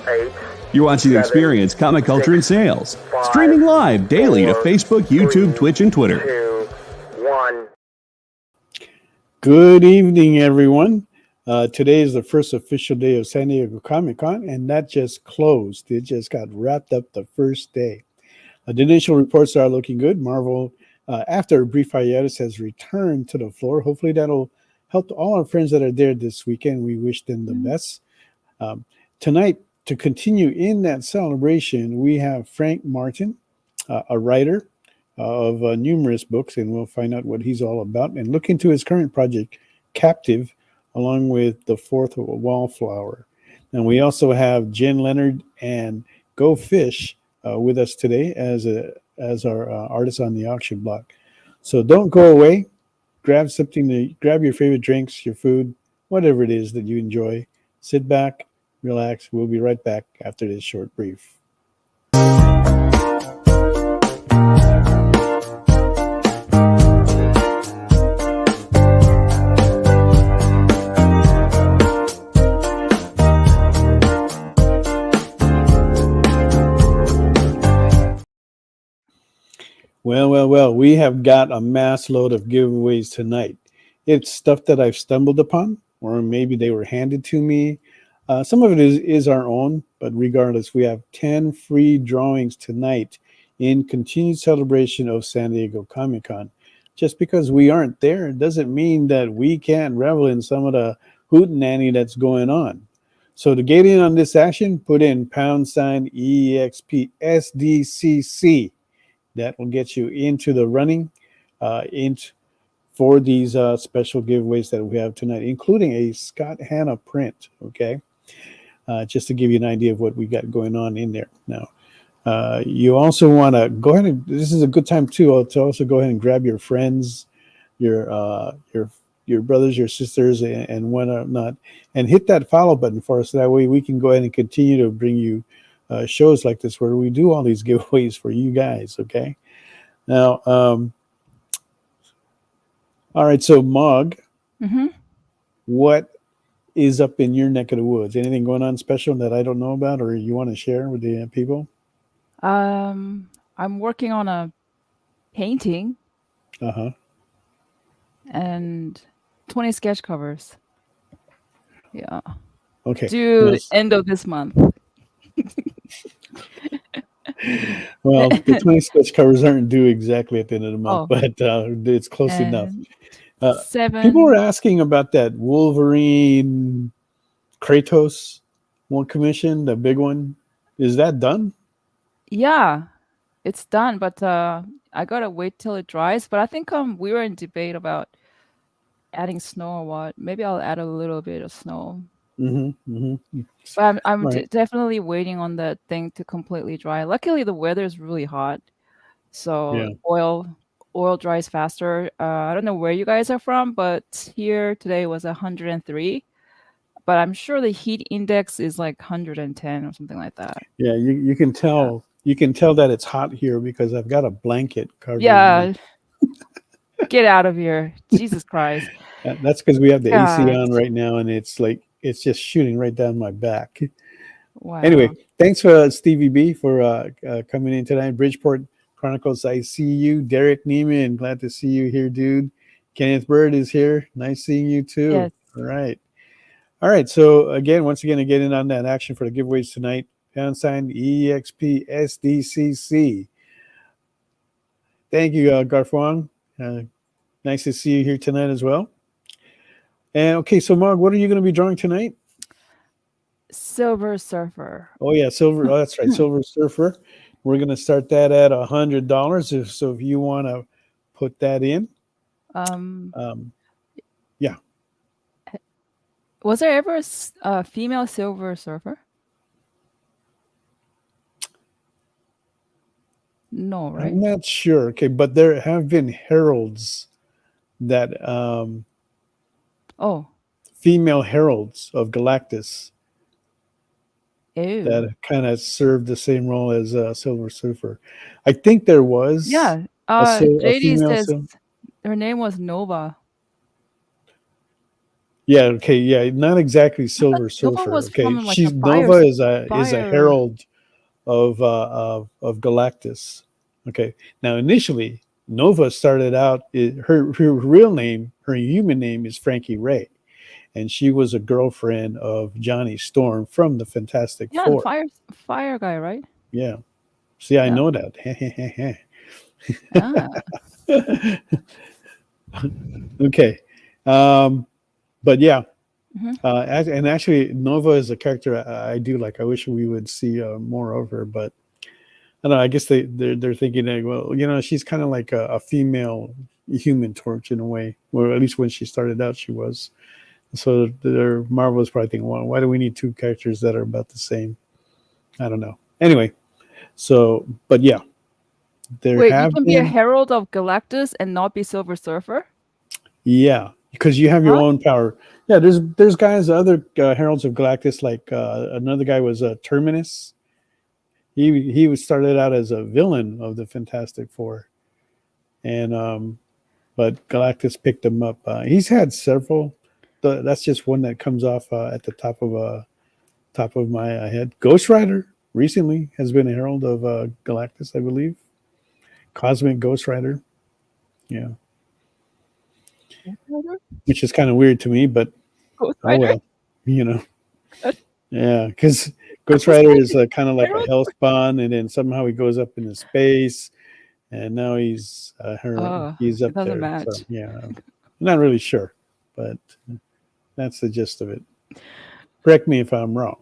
8, You're watching 7, Experience Comic Culture and Sales. 5, Streaming live daily to 4, Facebook, YouTube, 3, Twitch, and Twitter. 2, 1. Good evening, everyone. Today is the first official day of San Diego Comic-Con, and that just closed. It just got wrapped up the first day. The initial reports are looking good. Marvel, after a brief hiatus, has returned to the floor. Hopefully that'll help all our friends that are there this weekend. We wish them the best. Tonight, to continue in that celebration, we have Frank Martin, a writer of numerous books, and we'll find out what he's all about and look into his current project, Captive, along with The Fourth Wallflower. And we also have Jen Leonard and Go Fish with us today as our artists on the auction block. So don't go away. Grab your favorite drinks, your food, whatever it is that you enjoy. Sit back, relax. We'll be right back after this short brief. Well, we have got a mass load of giveaways tonight. It's stuff that I've stumbled upon, or maybe they were handed to me. Some of it is our own, but regardless, we have 10 free drawings tonight in continued celebration of San Diego Comic-Con. Just because we aren't there doesn't mean that we can't revel in some of the hootenanny that's going on. So to get in on this action, put in #EXPSDCC. That will get you into the running for these special giveaways that we have tonight, including a Scott Hanna print, okay? Just to give you an idea of what we got going on in there. Now, you also want to go ahead and, this is a good time too, to also go ahead and grab your friends, your brothers, your sisters, and whatnot, and hit that follow button for us. That way we can go ahead and continue to bring you shows like this where we do all these giveaways for you guys, okay? Now, all right, so Mog, what is up in your neck of the woods? Anything going on special that I don't know about or you want to share with the people? I'm working on a painting. And 20 sketch covers. Yeah. Okay. Due end of this month. Well, the 20 sketch covers aren't due exactly at the end of the month, but it's close enough. 7. People were asking about that Wolverine Kratos one commission, the big one. Is that done? Yeah, it's done, but I gotta wait till it dries. But I think we were in debate about adding snow or what. Maybe I'll add a little bit of snow. But I'm definitely waiting on that thing to completely dry. Luckily, the weather is really hot, so oil dries faster. I don't know where you guys are from, but here today was 103. But I'm sure the heat index is like 110 or something like that. Yeah, you can tell. You can tell that it's hot here because I've got a blanket covering. Yeah. Get out of here. Jesus Christ. That's because we have the AC on right now, and it's just shooting right down my back. Wow. Anyway, thanks for Stevie B for coming in tonight. Bridgeport Chronicles, I see you. Derek Neiman, glad to see you here, dude. Kenneth Bird is here. Nice seeing you too. Yes. All right. So once again, to get in on that action for the giveaways tonight, #EXPSDCC. Thank you, Garfwang. Nice to see you here tonight as well. And okay, so Mog, what are you going to be drawing tonight? Silver Surfer. Oh yeah, Silver. Oh, that's right, Silver Surfer. We're going to start that at $100. So if you want to put that in, yeah. Was there ever a female Silver Surfer? No, right? I'm not sure. Okay, but there have been heralds that female heralds of Galactus that kind of served the same role as Silver Surfer. I think there was. Yeah. a JD female says her name was Nova. Yeah, okay, yeah, not exactly Silver Nova Surfer. was Okay, from like a she's Nova is a fire. herald of Galactus. Okay, now initially Nova started out her real name, her human name is Frankie Ray, and she was a girlfriend of Johnny Storm from the Fantastic Yeah, the Four. fire guy, right? Yeah, see, I Yeah. know that. Ah. Okay, but yeah, Hmm. and actually, Nova is a character I do like. I wish we would see more of her, but I don't know. I guess they're thinking that, well, she's kind of like a female Human Torch in a way, or at least when she started out, she was. So their Marvel is probably thinking, well, why do we need two characters that are about the same? I don't know. Anyway, so but yeah, there Wait, you have can be a been, herald of Galactus and not be Silver Surfer? yeah, because you have your Huh? own power. Yeah, there's guys, other heralds of Galactus, like another guy was Terminus. He was started out as a villain of the Fantastic Four, and but Galactus picked him up. He's had several. That's just one that comes off at the top of my head. Ghost Rider recently has been a herald of Galactus, I believe. Cosmic Ghost Rider, yeah, which is kind of weird to me, but Ghost oh Rider? well, you know, yeah, because Ghost Who's Rider going is to kind of like a herald? hellspawn, and then somehow he goes up into space, and now Oh, he's it up doesn't there. So match. yeah, I'm not really sure, but that's the gist of it. Correct me if I'm wrong.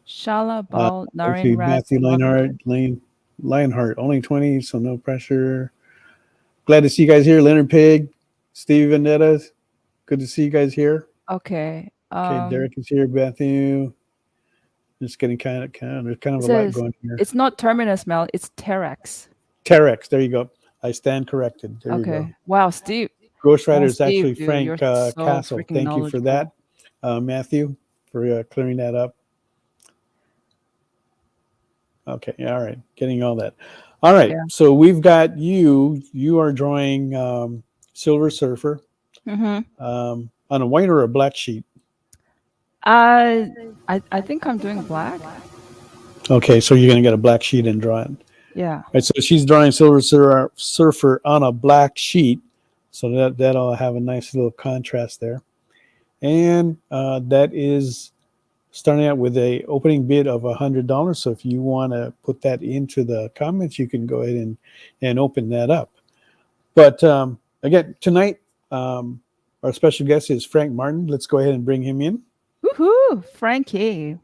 Shala Uh, Bal let's Naren see, Raz Matthew Lionheart, only 20, so no pressure. Glad to see you guys here. Leonard Pig, Steve Vendetta, good to see you guys here. Okay. Okay, Derek is here. Matthew, just getting there's kind It of a lot says going here. it's not Terminus, Mel. It's Terex. Terex, there you go. I stand corrected. There you go. Okay. Wow, Steve. Ghost Rider Man, is Steve, actually dude, Frank you're so Castle. freaking Thank you for knowledgeable. that, Matthew, for clearing that up. Okay, all right, getting all that. All right, Yeah. so we've got you. You are drawing Silver Surfer Mm-hmm. on a white or a black sheet. I I think I'm doing black. Okay, so you're going to get a black sheet and draw it. Yeah. All right, so she's drawing Surfer on a black sheet, so that'll have a nice little contrast there. And that is starting out with a opening bid of $100. So if you want to put that into the comments, you can go ahead and open that up. But again, tonight, our special guest is Frank Martin. Let's go ahead and bring him in. Woohoo! Frankie.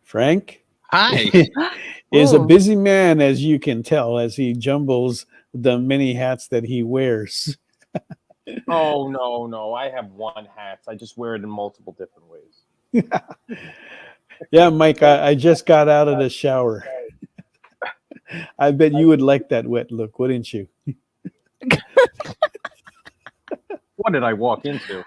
Frank Hi. is a Ooh. busy man, as you can tell, as he jumbles the many hats that he wears. Oh, no. I have one hat. I just wear it in multiple different ways. Yeah, Mike, I just got out of the shower. I bet you would like that wet look, wouldn't you? What did I walk into?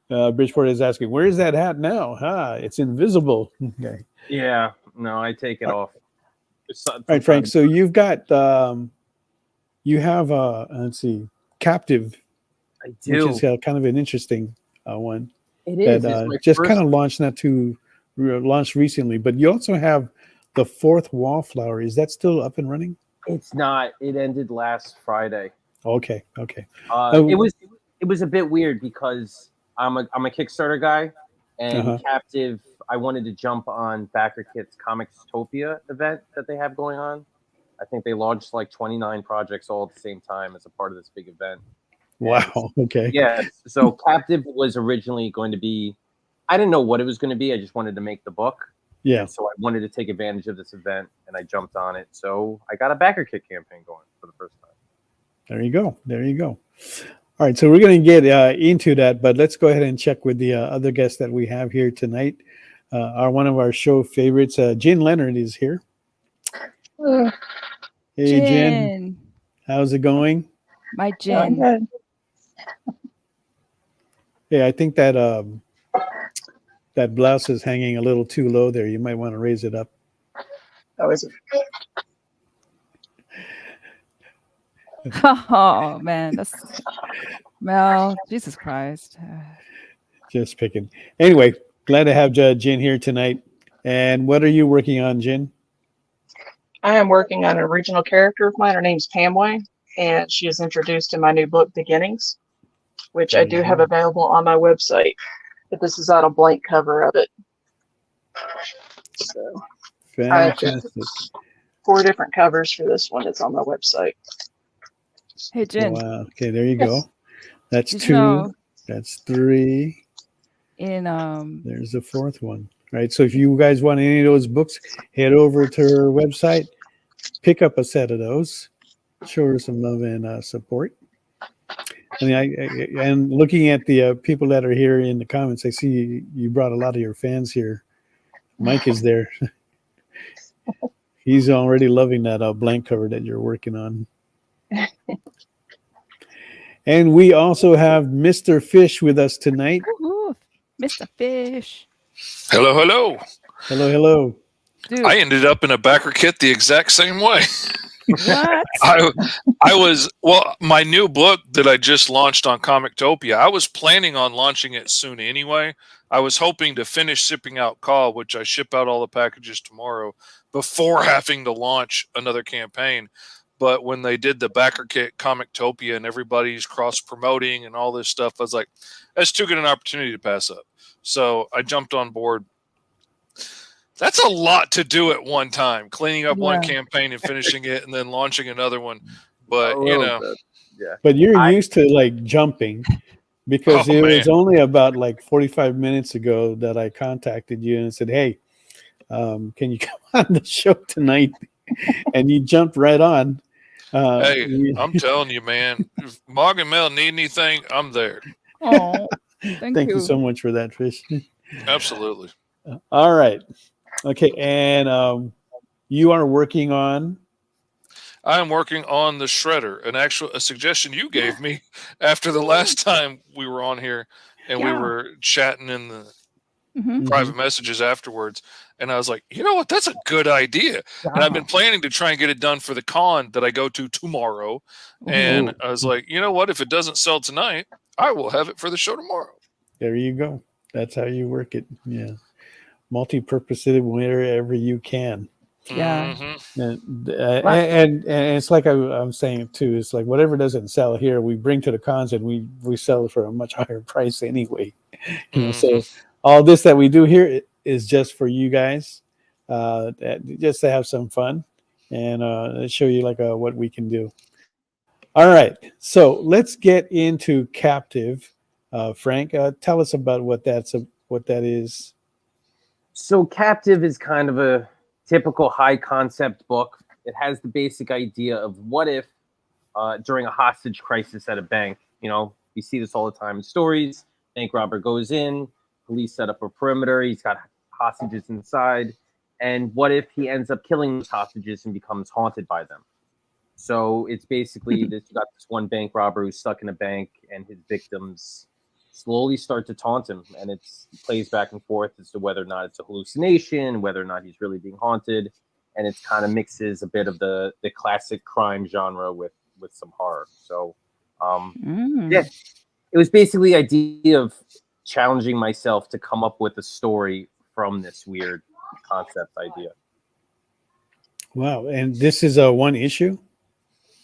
Bridgeport is asking, where is that hat now? It's invisible. Okay. Yeah, no, I take it off. All right, Frank. So you've got, you have, let's see, Captive, I which do. is kind of an interesting one It is. that It's my just first. kind of launched recently. But you also have the Fourth Wallflower. Is that still up and running? It's not. It ended last Friday. Okay. It was a bit weird because I'm a Kickstarter guy, and Captive. I wanted to jump on Backer Kit's Comicstopia event that they have going on. I think they launched like 29 projects all at the same time as a part of this big event. Wow. Okay. Yeah. So Captive was originally going to be, I didn't know what it was going to be. I just wanted to make the book. Yeah. And so I wanted to take advantage of this event, and I jumped on it. So I got a Backer Kit campaign going for the first time. There you go. All right. So we're going to get into that, but let's go ahead and check with the other guests that we have here tonight. One of our show favorites, Jen Leonard, is here. Hey, Jen. How's it going? My Jen. Good. Hey, I think that that blouse is hanging a little too low there. You might want to raise it up. Oh, is it? Oh man, that's Mel. Jesus Christ. Just picking. Anyway, glad to have Jen here tonight. And what are you working on, Jen? I am working on an original character of mine. Her name's Pamway, and she is introduced in my new book, Beginnings, which I do have available on my website. But this is on a blank cover of it. So I have Fantastic. 4 different covers for this one. It's on my website. Hey Jen. Wow. Okay, there you Yes. go. That's Did you 2. know That's 3. in There's the 4th one. Right. So if you guys want any of those books, head over to her website, pick up a set of those, show her some love and support. And looking at the people that are here in the comments, I see you brought a lot of your fans here. Mike is there. He's already loving that blank cover that you're working on. And we also have Mr. Fish with us tonight. Ooh, Mr. Fish. Hello, hello. Hello, hello. Dude, I ended up in a backer kit the exact same way. what? I was, well, my new book that I just launched on Comictopia, I was planning on launching it soon anyway. I was hoping to finish shipping out Call, which I ship out all the packages tomorrow, before having to launch another campaign. But when they did the backer kit Comictopia and everybody's cross promoting and all this stuff, I was like, that's too good an opportunity to pass up. So I jumped on board. That's a lot to do at one time, cleaning up one campaign and finishing it and then launching another one. But, you know. Yeah. But you're used to like jumping, because it was only about like 45 minutes ago that I contacted you and said, hey, can you come on the show tonight? And you jumped right on. Hey, I'm telling you, man, if Mog and Mel need anything, I'm there. Oh, thank you so much for that, Fish. Absolutely. All right. Okay. And you are working on? I am working on the Shredder, a suggestion you gave me after the last time we were on here and we were chatting in the private messages afterwards. And I was like, you know what? That's a good idea. And I've been planning to try and get it done for the con that I go to tomorrow. And I was like, you know what? If it doesn't sell tonight, I will have it for the show tomorrow. There you go. That's how you work it. Yeah. Multi-purpose it wherever you can. Yeah. And it's like I'm saying too, it's like whatever doesn't sell here, we bring to the cons and we sell it for a much higher price anyway. You know, so all this that we do here is just for you guys, just to have some fun and show you like what we can do. All right, so let's get into Captive. Frank, tell us about what that is. So Captive is kind of a typical high concept book. It has the basic idea of what if during a hostage crisis at a bank, you know, you see this all the time in stories. Bank robber goes in, police set up a perimeter, he's got hostages inside. And what if he ends up killing those hostages and becomes haunted by them? So it's basically this, you got this one bank robber who's stuck in a bank and his victims slowly start to taunt him, and it plays back and forth as to whether or not it's a hallucination, whether or not he's really being haunted, and it kind of mixes a bit of the classic crime genre with some horror. So yeah, it was basically the idea of challenging myself to come up with a story from this weird concept idea. Wow. And this is a one issue?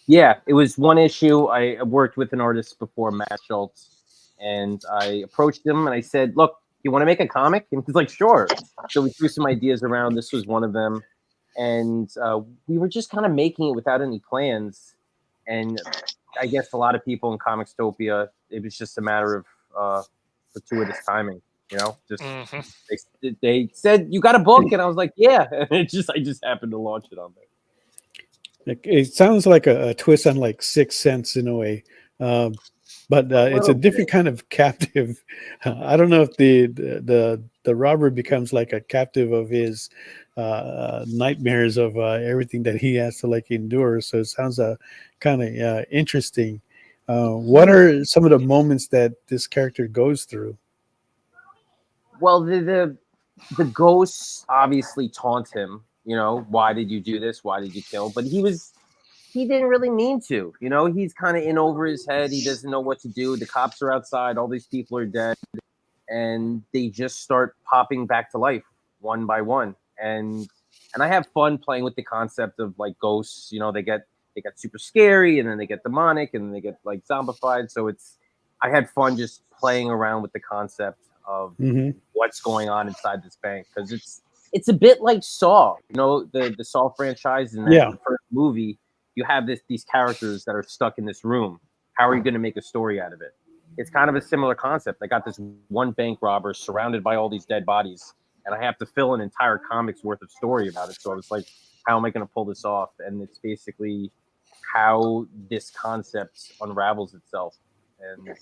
Yeah, it was one issue. I worked with an artist before, Matt Schultz, and I approached him and I said, look, you want to make a comic? And he's like, sure. So we threw some ideas around. This was one of them. And we were just kind of making it without any plans. And I guess a lot of people in Comictopia, it was just a matter of fortuitous timing, you know? Just they said, you got a book? And I was like, yeah. And I just happened to launch it on there. It sounds like a twist on like Sixth Sense in a way. But it's a different kind of captive. I don't know if the robber becomes like a captive of his nightmares of everything that he has to like endure. So it sounds kind of interesting. What are some of the moments that this character goes through? Well, the ghosts obviously taunt him, You know, why did you do this? Why did you kill? But he didn't really mean to. You know, he's kind of in over his head. He doesn't know what to do. The cops are outside. All these people are dead, and they just start popping back to life one by one. And I have fun playing with the concept of like ghosts. You know, they get super scary, and then they get demonic, and then they get like zombified. So I had fun just playing around with the concept of what's going on inside this bank, because it's a bit like Saw. You know, the Saw franchise, and that first movie, you have these characters that are stuck in this room. How are you going to make a story out of it? It's kind of a similar concept. I got this one bank robber surrounded by all these dead bodies, and I have to fill an entire comic's worth of story about it. So I was like, how am I going to pull this off? And it's basically how this concept unravels itself, and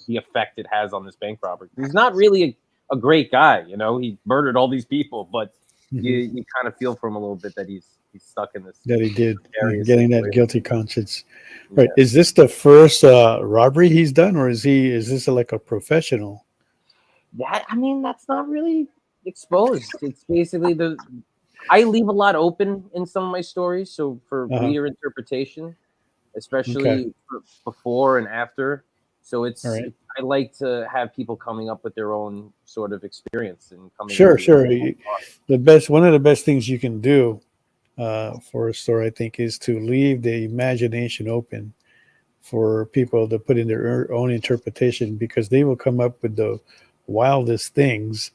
the effect it has on this bank robber. He's not really a great guy, you know. He murdered all these people, but you kind of feel for him a little bit that he's stuck in this. That he did, getting situation. that guilty conscience. Right. Is this the first robbery he's done, or is this like a professional? That's not really exposed. It's basically I leave a lot open in some of my stories, so for reader interpretation, especially before and after. So I like to have people coming up with their own sort of experience and coming. Sure. One of the best things you can do for a story, I think, is to leave the imagination open for people to put in their own interpretation, because they will come up with the wildest things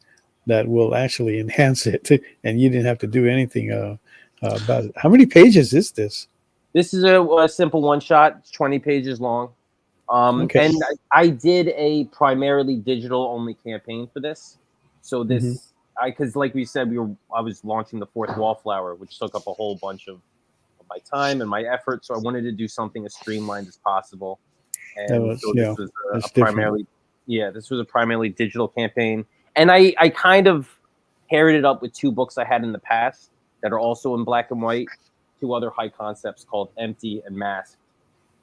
that will actually enhance it, and you didn't have to do anything about it. How many pages is this? This is a simple one shot. It's 20 pages long. And I did a primarily digital only campaign for this. So this, because like we said, I was launching the fourth Wallflower, which took up a whole bunch of my time and my effort. So I wanted to do something as streamlined as possible. And this was a primarily digital campaign. And I kind of paired it up with two books I had in the past that are also in black and white, two other high concepts called Empty and Masked.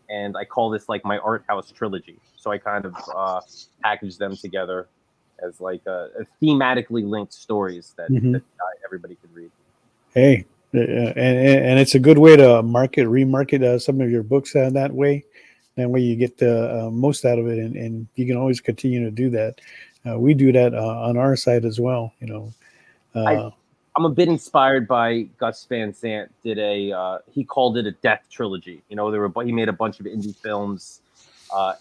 And I call this like my art house trilogy. So I kind of packaged them together as like a thematically linked stories that everybody could read. Hey, and it's a good way to remarket some of your books that way. That way you get the most out of it, and you can always continue to do that. We do that on our side as well. You know, I'm a bit inspired by Gus Van Sant. He called it a death trilogy. You know, he made a bunch of indie films.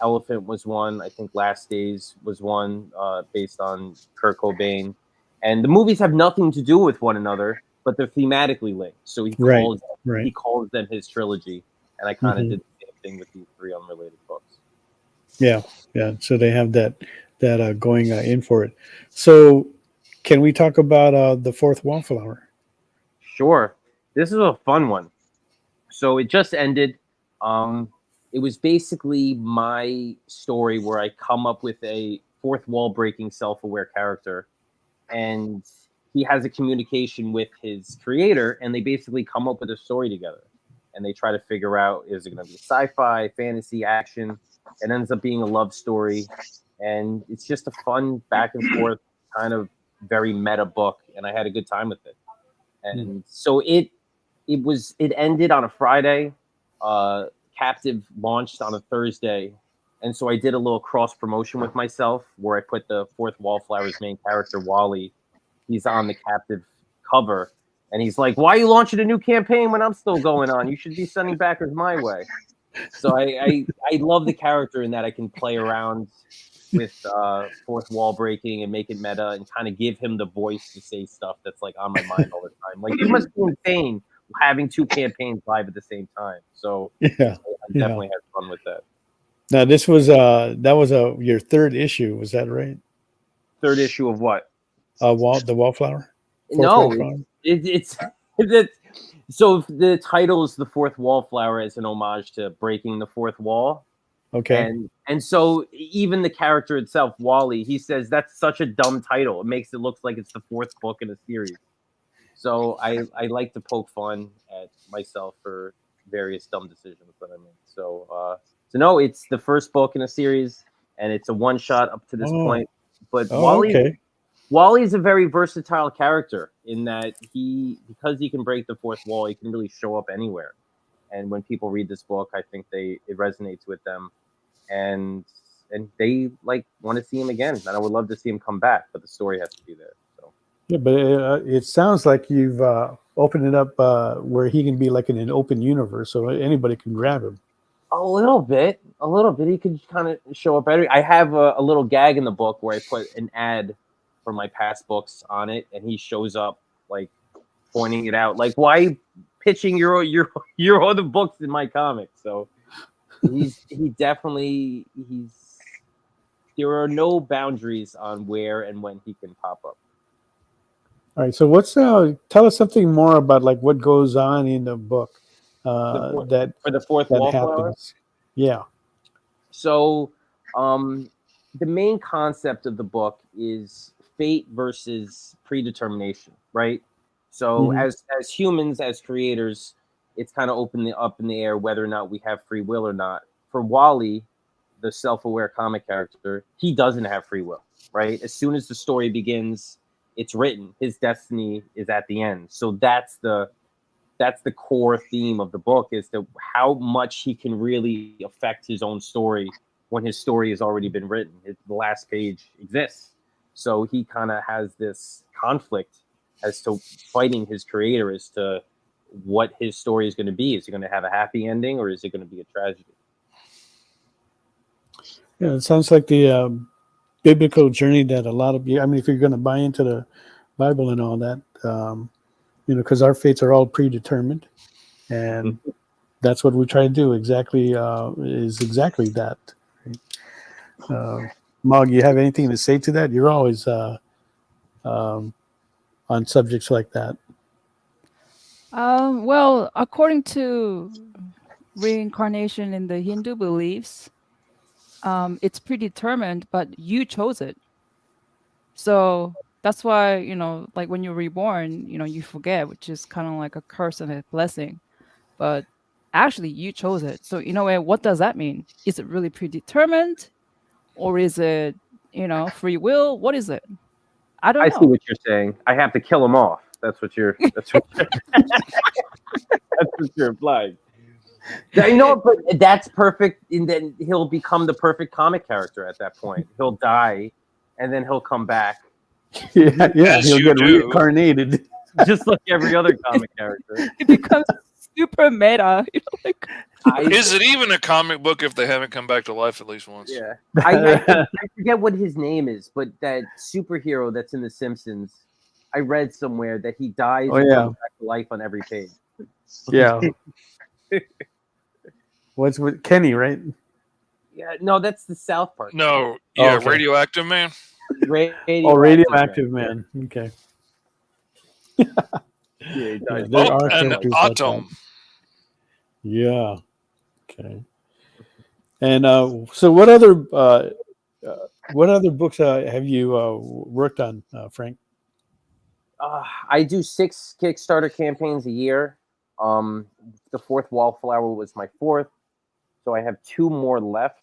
Elephant was one. I think Last Days was one based on Kurt Cobain. And the movies have nothing to do with one another, but they're thematically linked. So he calls them his trilogy. And I kind of did the same thing with these three unrelated books. Yeah. So they have that going in for it. So can we talk about the fourth Wallflower? Sure. This is a fun one. So it just ended. It was basically my story where I come up with a fourth wall breaking self-aware character, and he has a communication with his creator, and they basically come up with a story together, and they try to figure out, is it going to be sci-fi, fantasy, action? It ends up being a love story, and it's just a fun back and forth kind of very meta book, and I had a good time with it. And so it ended on a Friday. Captive launched on a Thursday, and so I did a little cross promotion with myself where I put the fourth Wallflower's main character, Wally. He's on the Captive cover, and he's like, "Why are you launching a new campaign when I'm still going on? You should be sending backers my way." So I love the character in that I can play around with fourth wall breaking and make it meta and kind of give him the voice to say stuff that's like on my mind all the time. Like, you must be insane having two campaigns live at the same time. So I definitely had fun with that. Now this was your third issue, was that right? Third issue of what? The Wallflower? No, it's so the title is the fourth Wallflower as an homage to breaking the fourth wall. Okay. And so even the character itself, Wally, he says that's such a dumb title. It makes it look like it's the fourth book in a series. So I like to poke fun at myself for various dumb decisions that I make. So no, it's the first book in a series, and it's a one shot up to this point. But Wally's a very versatile character in that because he can break the fourth wall, he can really show up anywhere. And when people read this book, I think it resonates with them, and they like want to see him again. And I would love to see him come back, but the story has to be there. So Yeah, but it sounds like you've opened it up where he can be like in an open universe, so anybody can grab him. a little bit. He could kind of show up. I have a little gag in the book where I put an ad for my past books on it, and he shows up like pointing it out, like why pitching your other books in my comic. So there are no boundaries on where and when he can pop up. All right, so tell us something more about like what goes on in the book For the fourth that wallflower. happens. Yeah. So the main concept of the book is fate versus predetermination, right? So as humans, as creators, it's kind of up in the air whether or not we have free will or not. For Wally, the self-aware comic character, he doesn't have free will, right? As soon as the story begins, it's written. His destiny is at the end. So that's the core theme of the book, is how much he can really affect his own story when his story has already been written. The last page exists. So he kind of has this conflict as to fighting his creator as to what his story is going to be. Is it going to have a happy ending, or is it going to be a tragedy? Yeah, it sounds like the biblical journey that a lot of you, I mean, if you're going to buy into the Bible and all that, because our fates are all predetermined, and that's what we try to do. Exactly that. Mog, you have anything to say to that? You're always on subjects like that. Well, according to reincarnation in the Hindu beliefs, it's predetermined, but you chose it. So that's why, like when you're reborn, you forget, which is kind of like a curse and a blessing. But actually, you chose it. So in a way, what does that mean? Is it really predetermined, or is it, free will? What is it? I don't I know. see what you're saying. I have to kill him off. That's what you're implying. I know, but that's perfect. And then he'll become the perfect comic character at that point. He'll die, and then he'll come back. Yeah, As he'll you get do. reincarnated. Just like every other comic character. It becomes super meta. Is it even a comic book if they haven't come back to life at least once? Yeah. I forget what his name is, but that superhero that's in The Simpsons, I read somewhere that he dies and comes back to life on every page. Yeah. What's with Kenny, right? Yeah, no, that's the South Park. No, yeah, okay. Radioactive Man. Radioactive Man. Okay. Yeah, there are an characters like that. atom. Yeah. Okay. And so, what other books have you worked on, Frank? I do 6 Kickstarter campaigns a year. The fourth Wallflower was my 4th, so I have 2 more left.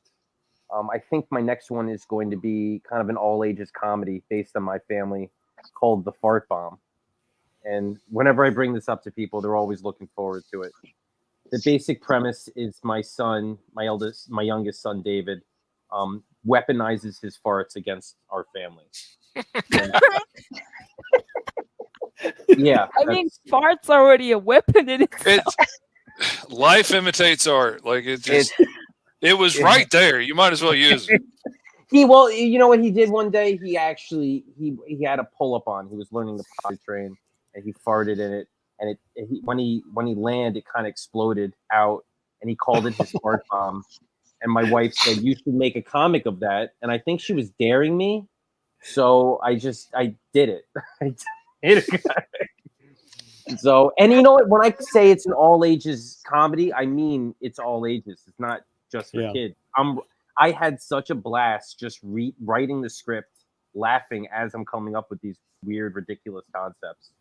I think my next one is going to be kind of an all-ages comedy based on my family called The Fart Bomb. And whenever I bring this up to people, they're always looking forward to it. The basic premise is my youngest son, David, weaponizes his farts against our family. Yeah. I mean, farts are already a weapon in itself. Life imitates art. Like it was right there. You might as well use it. Well, you know what he did one day? He actually he had a pull-up on. He was learning the potty train, and he farted in it. And when he landed, it kind of exploded out, and he called it his fart bomb. And my wife said, "You should make a comic of that." And I think she was daring me, so I did it. I did it. So, and you know what? When I say it's an all ages comedy, I mean it's all ages. It's not just for kids. I had such a blast just writing the script, laughing as I'm coming up with these weird, ridiculous concepts.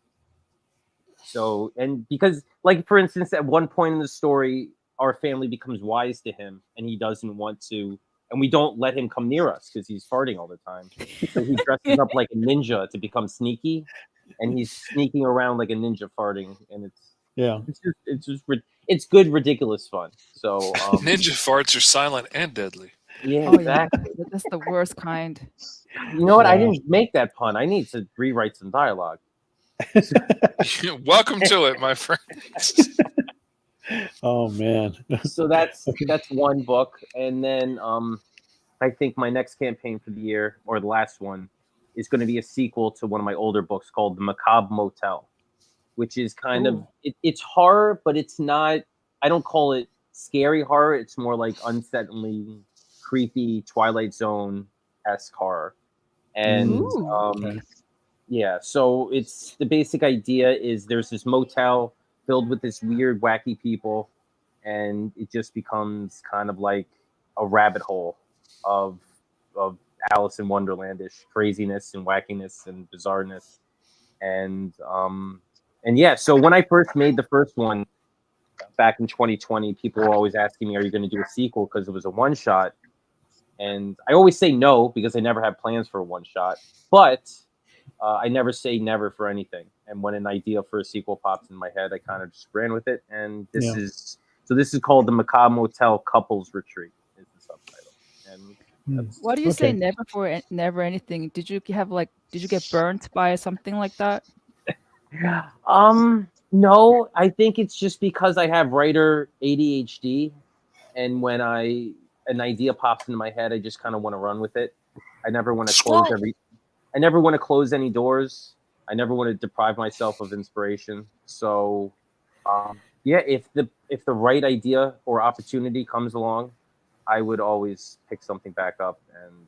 So, and because, like, for instance, at one point in the story, our family becomes wise to him, and he doesn't want to and we don't let him come near us because he's farting all the time. So he dresses up like a ninja to become sneaky, and he's sneaking around like a ninja farting, and it's good, ridiculous fun. So Ninja farts are silent and deadly. yeah, Oh yeah, exactly. that's the worst kind. You know what? I Wow. didn't make that pun. I need to rewrite some dialogue. Welcome to it, my friend. Oh man. So that's one book, and then I think my next campaign for the year, or the last one, is going to be a sequel to one of my older books called The Macabre Motel, which is kind of it's horror, but it's not. I don't call it scary horror. It's more like unsettling, creepy Twilight Zone-esque horror, and Ooh. Okay. yeah. So it's the basic idea is there's this motel filled with this weird, wacky people, and it just becomes kind of like a rabbit hole of Alice in Wonderlandish craziness and wackiness and bizarreness, and yeah. So when I first made the first one back in 2020, people were always asking me, "Are you going to do a sequel?" Because it was a one shot, and I always say no because I never have plans for a one shot, but I never say never for anything. And when an idea for a sequel pops in my head, I kind of just ran with it. And this is called The Macabre Motel Couples Retreat is the subtitle. And Why do you say Okay. never for never anything? Did you get burnt by something like that? no, I think it's just because I have writer ADHD, and when an idea pops into my head, I just kind of want to run with it. I never want to close I never want to close any doors. I never want to deprive myself of inspiration. So, yeah, if the right idea or opportunity comes along, I would always pick something back up and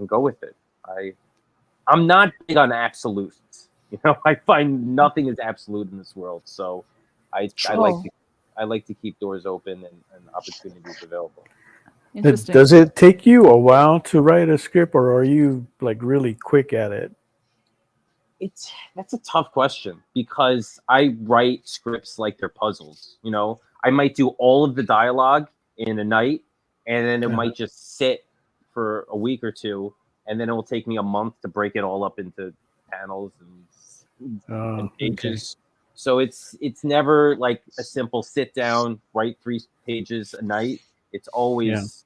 go with it. I'm not big on absolutes. You know, I find nothing is absolute in this world. So, I like to keep doors open and opportunities available. Interesting. Does it take you a while to write a script, or are you like really quick at it? That's a tough question because I write scripts like they're puzzles. You know, I might do all of the dialogue in a night, and then it might just sit for a week or two, and then it will take me a month to break it all up into panels and pages. Okay. So it's never like a simple sit down, write 3 pages a night. It's always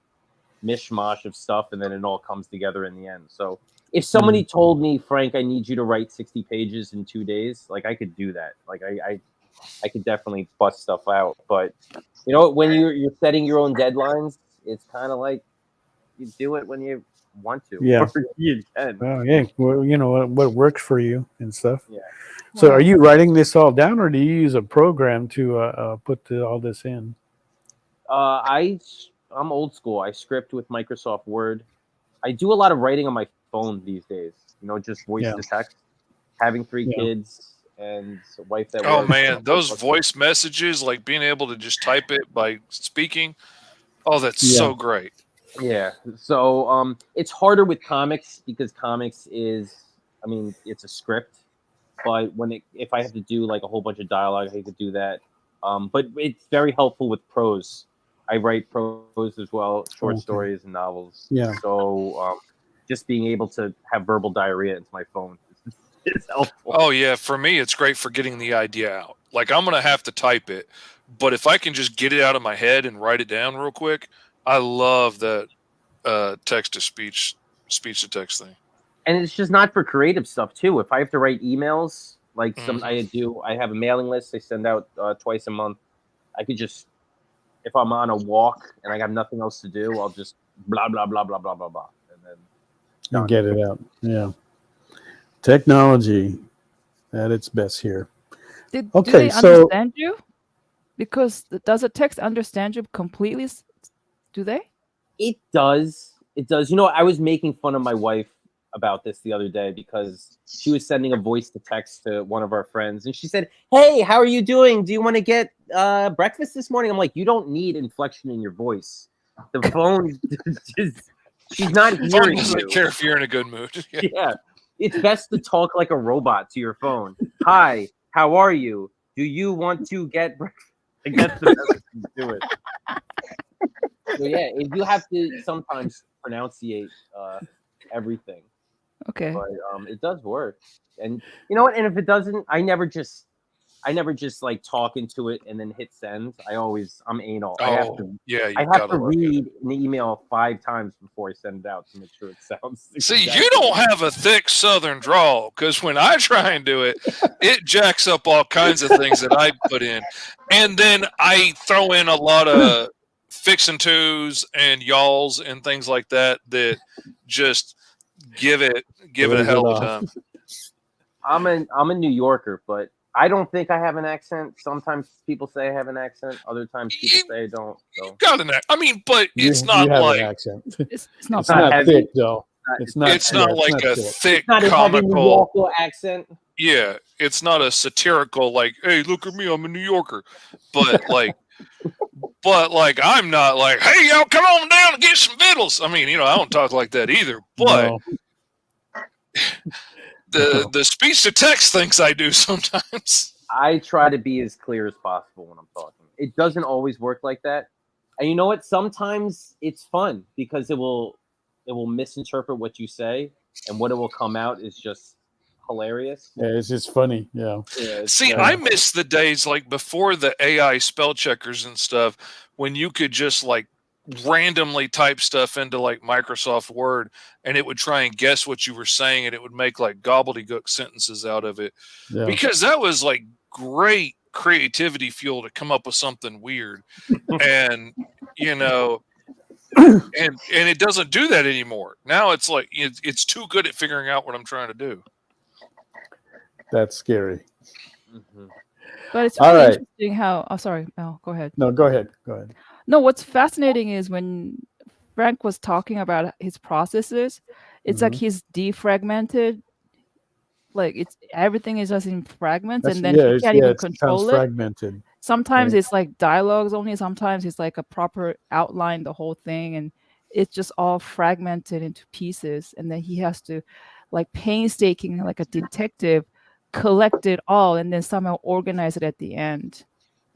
mishmash of stuff, and then it all comes together in the end. So if somebody told me, Frank, I need you to write 60 pages in 2 days, like I could do that. Like I could definitely bust stuff out. But you know, when you're setting your own deadlines, it's kind of like you do it when you want to. Yeah. Or you can. Oh yeah. Well, you know what works for you and stuff. Yeah. So, are you writing this all down, or do you use a program to put all this in? I'm old school. I script with Microsoft Word. I do a lot of writing on my phone these days. You know, just voice to text. Having 3 kids and a wife that works. Oh man, those voice messages, like being able to just type it by speaking. Oh, that's so great. Yeah. So it's harder with comics because comics is, I mean, it's a script. But if I have to do like a whole bunch of dialogue, I could do that. But it's very helpful with prose. I write prose as well, short stories and novels. Yeah. So just being able to have verbal diarrhea into my phone is helpful. Oh yeah, for me, it's great for getting the idea out. Like I'm gonna have to type it, but if I can just get it out of my head and write it down real quick, I love that text to speech to text thing. And it's just not for creative stuff too. If I have to write emails, like I have a mailing list I send out twice a month. I could just, if I'm on a walk and I have nothing else to do, I'll just blah blah blah blah blah blah blah, and then you get it out. Yeah, technology at its best here. Do they understand you? Because does a text understand you completely? Do they? It does. It does. You know, I was making fun of my wife about this the other day because she was sending a voice to text to one of our friends, and she said, "Hey, how are you doing? Do you want to get breakfast this morning?" I'm like, "You don't need inflection in your voice. The phone she's not hearing you. Doesn't care if you're in a good mood." Yeah, it's best to talk like a robot to your phone. Hi, how are you? Do you want to get breakfast? Like, that's the best way to do it. So yeah, you have to sometimes pronunciate everything, Okay. but it does work. And you know what? And if it doesn't, I never just like talk into it and then hit send. I'm anal. Oh, yeah, you I have gotta to look at it. read an email 5 times before I send it out to make sure it sounds. See, exactly you don't have a thick Southern drawl, because when I try and do it, it jacks up all kinds of things that I put in, and then I throw in a lot of fixin' twos and y'alls and things like that that just give it a hell of a time. I'm a New Yorker, but I don't think I have an accent. Sometimes people say I have an accent. Other times people say I don't. So. Got an accent. I mean, but it's you not have like an accent. It's not It's not heavy. thick though. It's not. it's not like a thick. thick It's not a heavy New comical. Yorker accent. Yeah, it's not a satirical like, hey, look at me, I'm a New Yorker. But like I'm not like, hey, y'all come on down and get some victuals. I mean, I don't talk like that either. But the speech to text thinks I do sometimes. I try to be as clear as possible when I'm talking. It doesn't always work like that. And you know what? Sometimes it's fun because it will misinterpret what you say, and what it will come out is just hilarious. Yeah, it's just funny. Yeah. See, I miss the days like before the AI spell checkers and stuff, when you could just like randomly type stuff into like Microsoft Word and it would try and guess what you were saying, and it would make like gobbledygook sentences out of it. Yeah. Because that was like great creativity fuel to come up with something weird. And and it doesn't do that anymore. Now it's like it's too good at figuring out what I'm trying to do. That's scary. Mm-hmm. But it's All really right. interesting how. Oh, sorry. Oh, go ahead. No, go ahead. No, what's fascinating is when Frank was talking about his processes, it's like he's defragmented. Like everything is just in fragments, and then he can't even control it. Fragmented. Sometimes it's like dialogues only. Sometimes it's like a proper outline, the whole thing, and it's just all fragmented into pieces. And then he has to, like painstaking, like a detective, collect it all and then somehow organize it at the end.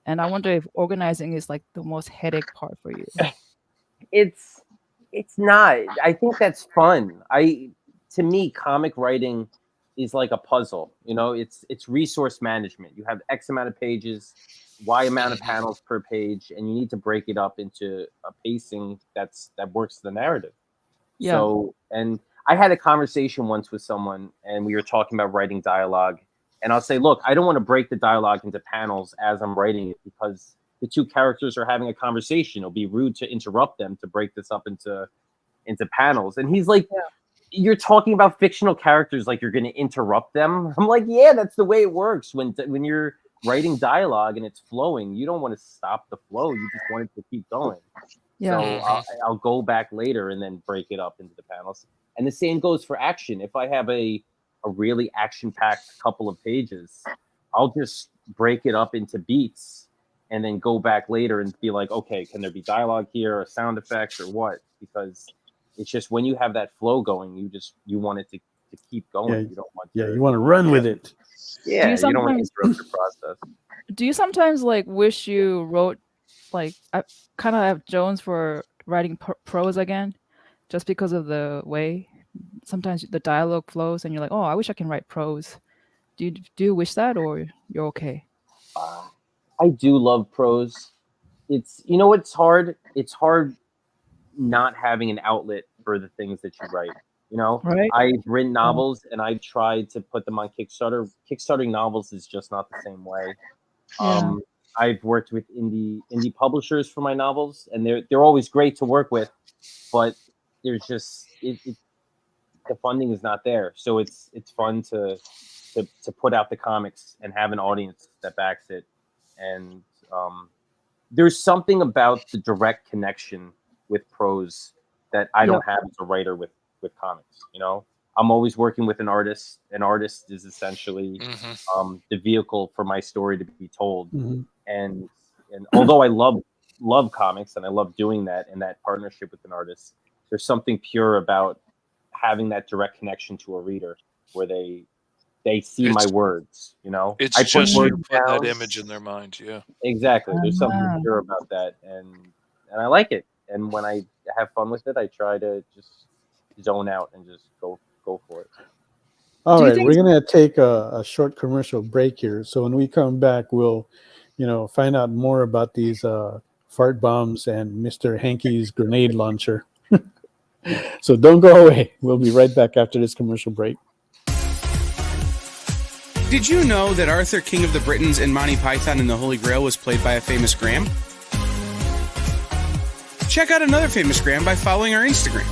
And I wonder if organizing is like the most headache part for you. It's not. I think that's fun. To me, comic writing is like a puzzle. It's resource management. You have X amount of pages, Y amount of panels per page, and you need to break it up into a pacing that works the narrative. Yeah. So, and I had a conversation once with someone, and we were talking about writing dialogue. And I'll say, look, I don't want to break the dialogue into panels as I'm writing it, because the two characters are having a conversation. It'll be rude to interrupt them to break this up into panels. And he's like, you're talking about fictional characters like you're going to interrupt them. I'm like, yeah, that's the way it works. When you're writing dialogue and it's flowing, you don't want to stop the flow. You just want it to keep going. Yeah. So I'll go back later and then break it up into the panels. And the same goes for action. If I have a really action-packed couple of pages, I'll just break it up into beats and then go back later and be like, okay, can there be dialogue here or sound effects or what? Because it's just when you have that flow going, you want it to keep going. Yeah. You don't want you want to run with it. Yeah, you don't want to interrupt the process. Do you sometimes like wish you wrote, like, I kind of have Jones for writing prose again, just because of the way sometimes the dialogue flows and you're like, oh, I wish I can write prose. Do you wish that, or you're okay? I do love prose. It's hard. It's hard not having an outlet for the things that you write. Right. I've written novels and I've tried to put them on Kickstarter. Kickstarting novels is just not the same way. Yeah. I've worked with indie publishers for my novels, and they're always great to work with, but there's just the funding is not there. So it's fun to put out the comics and have an audience that backs it. And there's something about the direct connection with prose that I don't have as a writer with comics. I'm always working with an artist. An artist is essentially the vehicle for my story to be told. And although I love comics and I love doing that and that partnership with an artist, there's something pure about having that direct connection to a reader where they see my words. It's I just put you words putting down. that image in their mind. Yeah, Exactly. There's something pure about that, and I like it. and when I have fun with it, I try to just zone out and just go for it. All Do you right, think- we're going to take a short commercial break here. So when we come back, we'll, find out more about these fart bombs and Mr. Hanky's grenade launcher. So don't go away. We'll be right back after this commercial break. Did you know that Arthur, King of the Britons in Monty Python and the Holy Grail was played by a famous Graham? Check out another famous Graham by following our Instagram.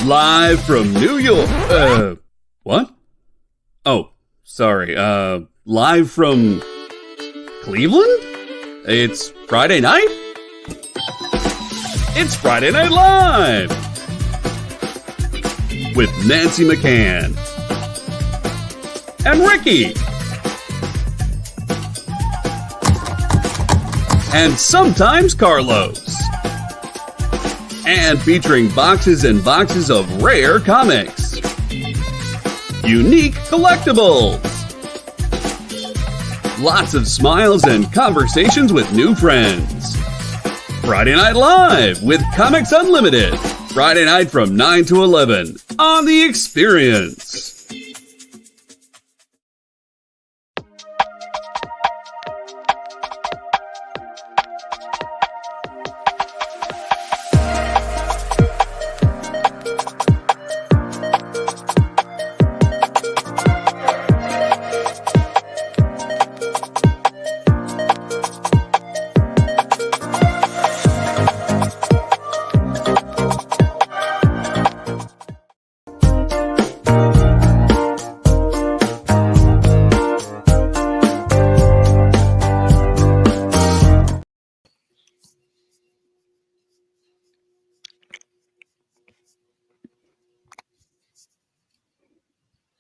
Live from New York. What? Oh, sorry. Live from Cleveland? It's Friday night? It's Friday Night Live! With Nancy McCann. And Ricky. And sometimes Carlos. And featuring boxes and boxes of rare comics. Unique collectibles. Lots of smiles and conversations with new friends. Friday Night Live with Comics Unlimited. Friday night from 9 to 11 on The Experience.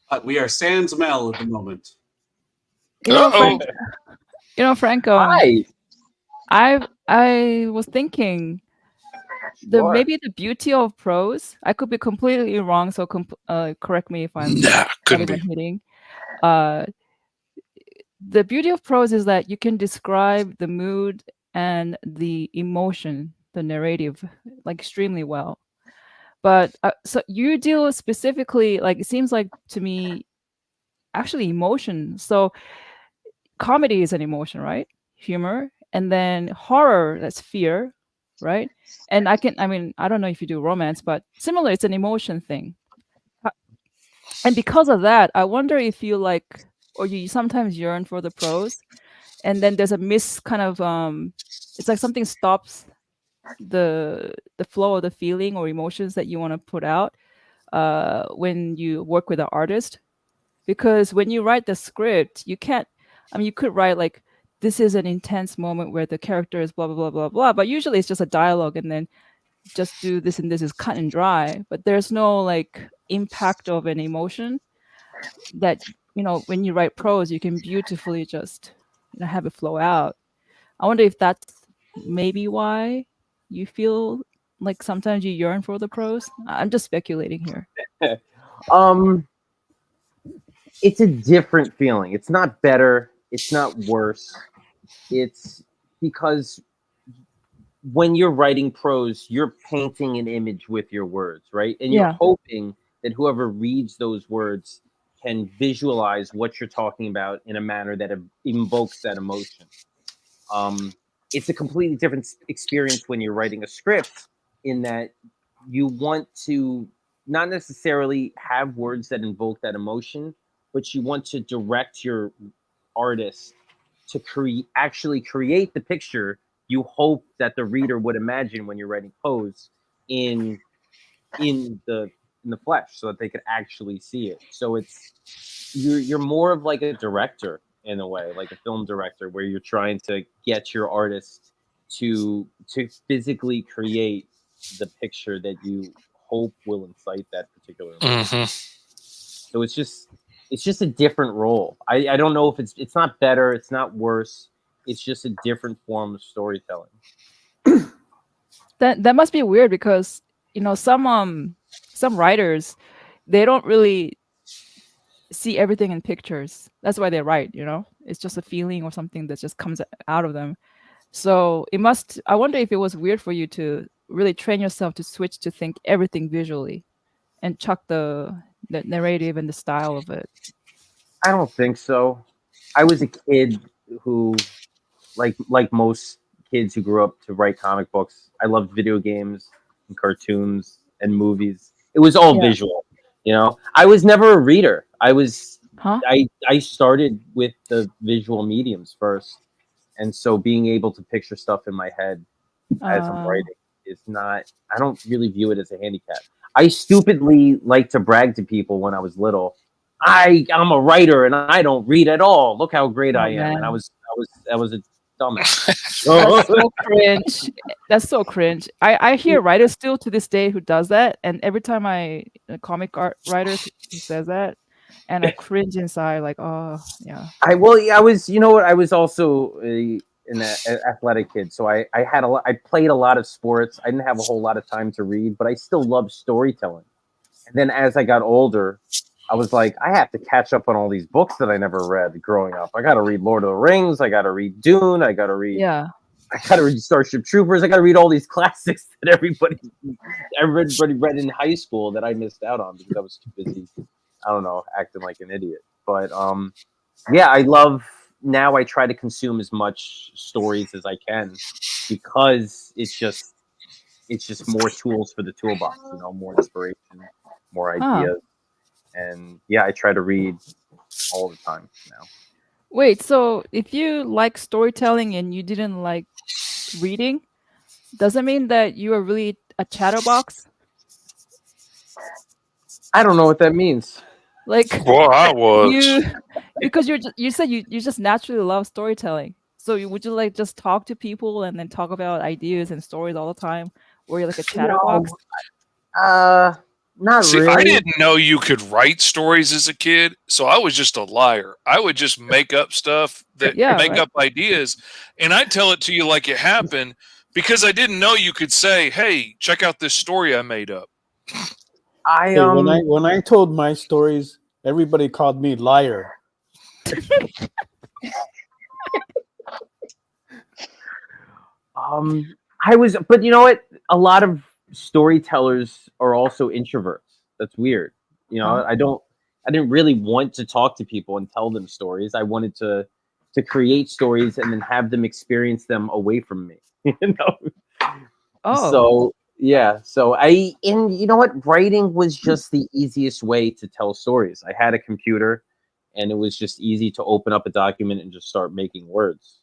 But we are sans Mel at the moment. You know, Uh-oh. Frank, Hi. I was thinking Sure. maybe the beauty of prose. I could be completely wrong, so correct me if I'm Nah, couldn't not even be. hitting. The beauty of prose is that you can describe the mood and the emotion, the narrative, like extremely well. But so you deal specifically, like it seems like to me, actually emotion. So comedy is an emotion, right? Humor, and then horror, that's fear, right? And I don't know if you do romance, but similar, it's an emotion thing. And because of that, I wonder if you like, or you sometimes yearn for the prose, and then there's a kind of it's like something stops the flow of the feeling or emotions that you want to put out when you work with an artist. Because when you write the script, you can't, you could write like, this is an intense moment where the character is blah, blah, blah, blah, blah. But usually it's just a dialogue and then just do this and this is cut and dry. But there's no like impact of an emotion that, when you write prose, you can beautifully just have it flow out. I wonder if that's maybe why you feel like sometimes you yearn for the prose. I'm just speculating here. It's a different feeling. It's not better. It's not worse. It's because when you're writing prose, you're painting an image with your words, right? And you're hoping that whoever reads those words can visualize what you're talking about in a manner that invokes that emotion. It's a completely different experience when you're writing a script, in that you want to not necessarily have words that invoke that emotion, but you want to direct your artist to actually create the picture you hope that the reader would imagine when you're writing prose in the flesh, so that they could actually see it. So it's you're more of like a director in a way, like a film director, where you're trying to get your artist to physically create the picture that you hope will incite that particular emotion. So it's just a different role. I don't know if it's not better, it's not worse. It's just a different form of storytelling. That must be weird because some writers, they don't really see everything in pictures. That's why they write. It's just a feeling or something that just comes out of them. So I wonder if it was weird for you to really train yourself to switch to think everything visually and chuck the narrative and the style of it. I don't think so. I was a kid who, like most kids who grew up to write comic books, I loved video games and cartoons and movies. It was all visual, I was never a reader. I started with the visual mediums first, and so being able to picture stuff in my head as I'm writing is not. I don't really view it as a handicap. I stupidly like to brag to people when I was little. I'm a writer and I don't read at all. Look how great I am. Man. And I was a dumbass. That's so cringe. That's so cringe. I hear writers still to this day who does that, and every time a comic art writer who says that, and I cringe inside, like, oh yeah. I was, I was also an athletic kid, so I played a lot of sports. I didn't have a whole lot of time to read, but I still loved storytelling. And then as I got older, I was like, I have to catch up on all these books that I never read growing up. I got to read Lord of the Rings. I got to read Dune. I got to read Starship Troopers. I got to read all these classics that everybody read in high school that I missed out on because I was too busy, I don't know, acting like an idiot. But now I try to consume as much stories as I can because it's just more tools for the toolbox, more inspiration, more ideas. And I try to read all the time now. Wait, so if you like storytelling and you didn't like reading, does it mean that you are really a chatterbox? I don't know what that means. Like, well, I was because you said you just naturally love storytelling. So would you like just talk to people and then talk about ideas and stories all the time, or you're like a chatterbox? Not really. I didn't know you could write stories as a kid, so I was just a liar. I would just make up stuff up ideas, and I'd tell it to you like it happened because I didn't know you could say, "Hey, check out this story I made up." When I told my stories, everybody called me liar. But you know what? A lot of storytellers are also introverts. That's weird. I didn't really want to talk to people and tell them stories. I wanted to create stories and then have them experience them away from me. So you know what? Writing was just the easiest way to tell stories. I had a computer and it was just easy to open up a document and just start making words.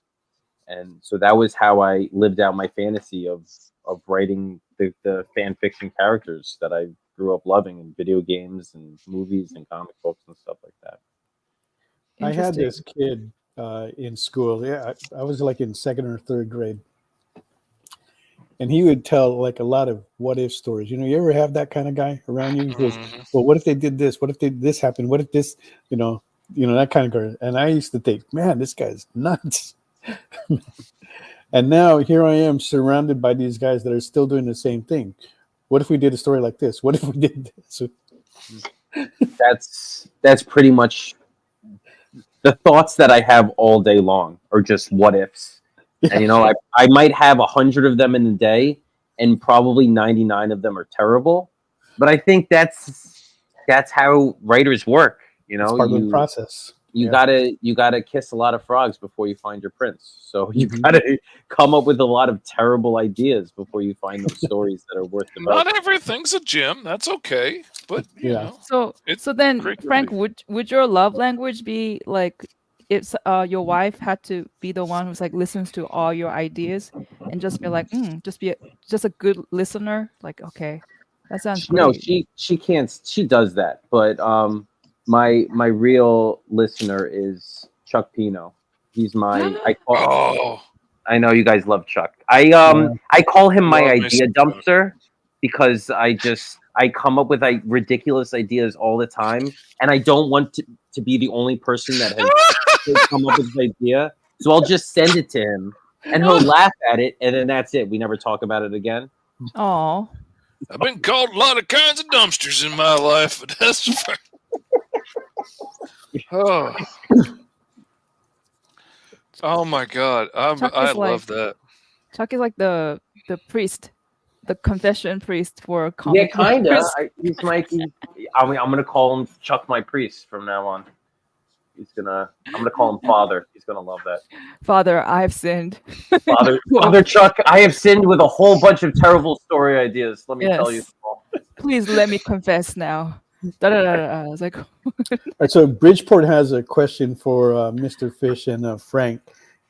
And so that was how I lived out my fantasy of writing the fan fiction characters that I grew up loving in video games and movies and comic books and stuff like that. I had this kid in school. Yeah, I was like in second or third grade. And he would tell like a lot of what if stories. You ever have that kind of guy around you? He goes, well, what if they did this? What if this happened? What if this, that kind of guy. And I used to think, man, this guy's nuts. And now here I am surrounded by these guys that are still doing the same thing. What if we did a story like this? What if we did this? That's pretty much the thoughts that I have all day long are just what ifs. And I might have 100 of them in a day, and probably 99 of them are terrible. But I think that's how writers work. It's part of the process. You gotta kiss a lot of frogs before you find your prince. So you Mhm. gotta come up with a lot of terrible ideas before you find those stories that are worth developing. Not everything's a gem. That's okay, but you Yeah. know, So it's so then, Frank, creativity. would your love language be like if your wife had to be the one who's like listens to all your ideas and just be like, just a good listener? Like, okay, that sounds No, great. she can't. She does that, but my real listener is Chuck Pino. He's my I call. Oh, I know you guys love Chuck. Yeah. I call him my love me idea some Chuck. dumpster because I come up with ridiculous ideas all the time, and I don't want to be the only person that has come up with the idea. So I'll just send it to him, and he'll laugh at it, and then that's it. We never talk about it again. Oh, I've been called a lot of kinds of dumpsters in my life, but that's fair. Oh, oh my God, Chuck I is like love that. the priest, the confession priest for Yeah, comic kinda. books. He's I'm gonna call him Chuck my priest from now on. I'm gonna call him Father. He's gonna love that. Father, I have sinned. Father Chuck, I have sinned with a whole bunch of terrible story ideas. Let me tell you. Yes, please let me confess now. Da, da, da, da. I was like, All right, so Bridgeport has a question for Mr. Fish and Frank,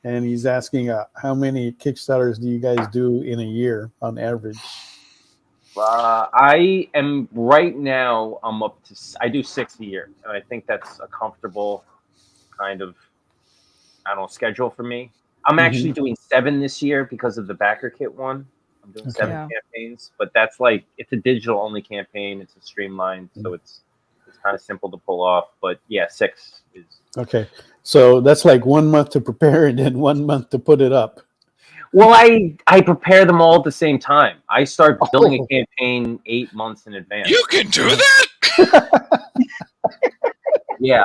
and he's asking how many Kickstarters do you guys do in a year on average? I am right now. I do 6 a year, and I think that's a comfortable kind of schedule for me. I'm actually doing 7 this year because of the backer kit one. I'm doing Okay. 7 Yeah. campaigns, but that's like it's a digital only campaign. It's a streamlined, so it's kind of simple to pull off. But yeah, 6 is Okay, so that's like 1 month to prepare and then 1 month to put it up. well. I prepare them all at the same time. I start building Oh. a campaign 8 months in advance. You can do that. Yeah,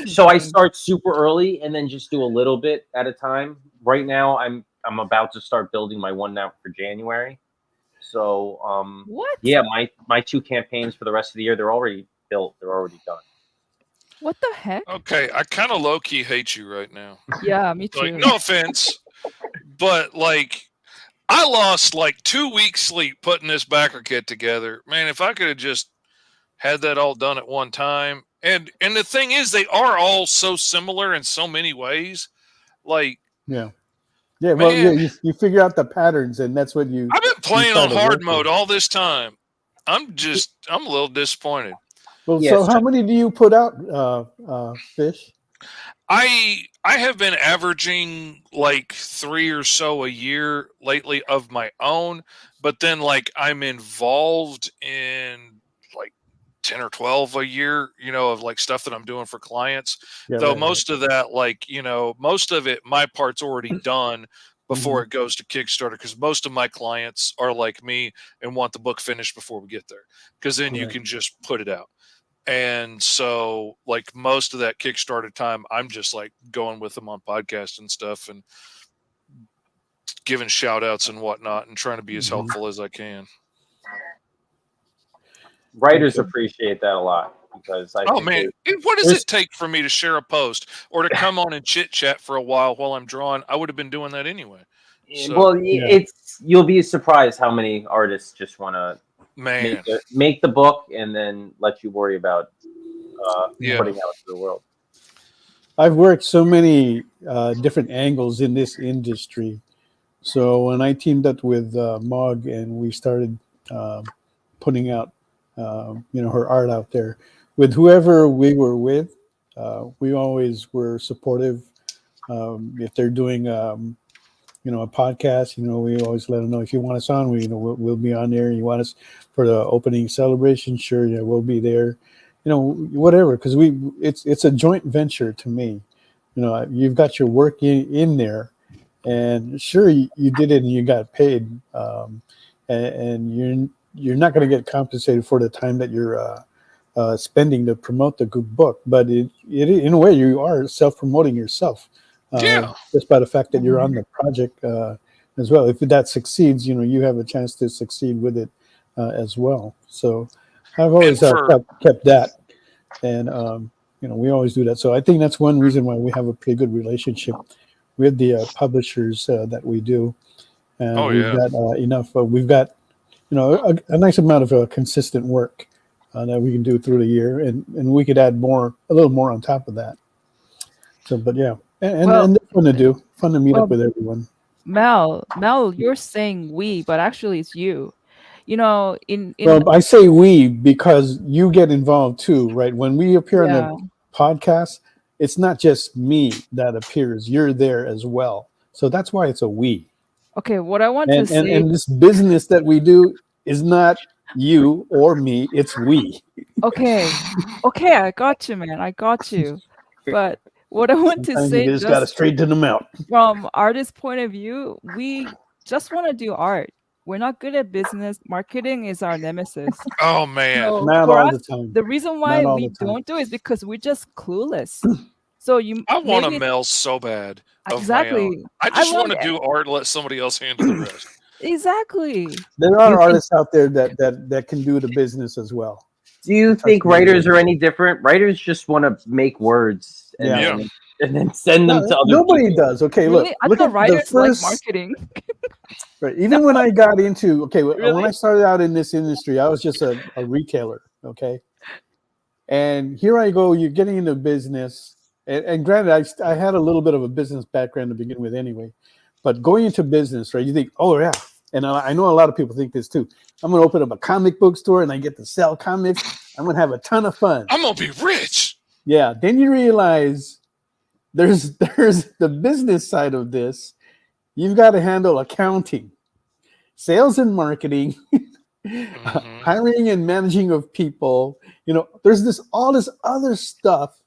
so I start super early and then just do a little bit at a time. Right now, I'm about to start building my one now for January. So what? yeah, my 2 campaigns for the rest of the year, they're already built. They're already done. What the heck? Okay, I kind of low key hate you right now. Yeah, me too. Like, no offense, but like, I lost like 2 weeks sleep putting this backer kit together. Man, if I could have just had that all done at one time. And the thing is, they are all so similar in so many ways. Like, Yeah. Yeah, well, man, yeah, you figure out the patterns, and that's what you. I've been playing try on to hard work mode with. all this time. I'm a little disappointed. Well, Yes. so how many do you put out, Fish? I have been averaging like 3 or so a year lately of my own, but then like I'm involved in like 10 or 12 a year, of like stuff that I'm doing for clients. Yeah, Though right. most of that, like, most of it, my part's already done before it goes to Kickstarter because most of my clients are like me and want the book finished before we get there because then you Right. can just put it out. And so, like, most of that Kickstarter time, I'm just like going with them on podcasts and stuff and giving shout outs and whatnot and trying to be as helpful as I can. Writers appreciate that a lot because I Oh think man, what does it take for me to share a post or to come on and chit chat for a while I'm drawing? I would have been doing that anyway. So, well, you'll be surprised how many artists just want to man, make the book and then let you worry about yeah. putting out to the world. I've worked so many different angles in this industry. So when I teamed up with Mog and we started putting out, her art out there, with whoever we were with, we always were supportive. If they're doing, a podcast, we always let them know if you want us on, we'll be on there. You want us for the opening celebration? Sure, yeah, we'll be there. Whatever, because it's a joint venture to me. You've got your work in there, and sure, you did it and you got paid, and you're not going to get compensated for the time that you're spending to promote the good book, but it in a way you are self-promoting yourself. Just by the fact that you're on the project as well. If that succeeds, you have a chance to succeed with it as well. So I've always kept that. And we always do that. So I think that's one reason why we have a pretty good relationship with the publishers that we do. Oh, We've yeah. got enough. We've got a nice amount of consistent work that we can do through the year, and we could add a little more on top of that. So, but yeah, and they're fun to do, fun to meet up with everyone. Mel, you're saying we, but actually it's you. Well, I say we because you get involved too, right? When we appear on the podcast, it's not just me that appears; you're there as well. So that's why it's a we. Okay, what I want to say, and this business that we do is not you or me; it's we. okay, I got you, man. I got you. But what I want to Sometimes say, you just got to straighten them out. From artist point of view, we just want to do art. We're not good at business. Marketing is our nemesis. Oh man, So Not for all us, the time. the reason why we don't do it is because we're just clueless. So I want maybe a Mel so bad of exactly. my own. I just want to love do art and let somebody else handle the rest. Exactly. There are artists out there that can do the business as well. Do you think writers are any different? Writers just want to make words and then send them to other nobody people. does. Okay, Really? I look thought at writers the first like marketing. Right. Even when I got into when Really? I started out in this industry, I was just a retailer. Okay. And here I go, you're getting into business. And granted, I had a little bit of a business background to begin with anyway. But going into business, right, you think, oh, yeah. And I know a lot of people think this too. I'm going to open up a comic book store and I get to sell comics. I'm going to have a ton of fun. I'm going to be rich. Yeah. Then you realize there's the business side of this. You've got to handle accounting, sales and marketing, hiring and managing of people. There's all this other stuff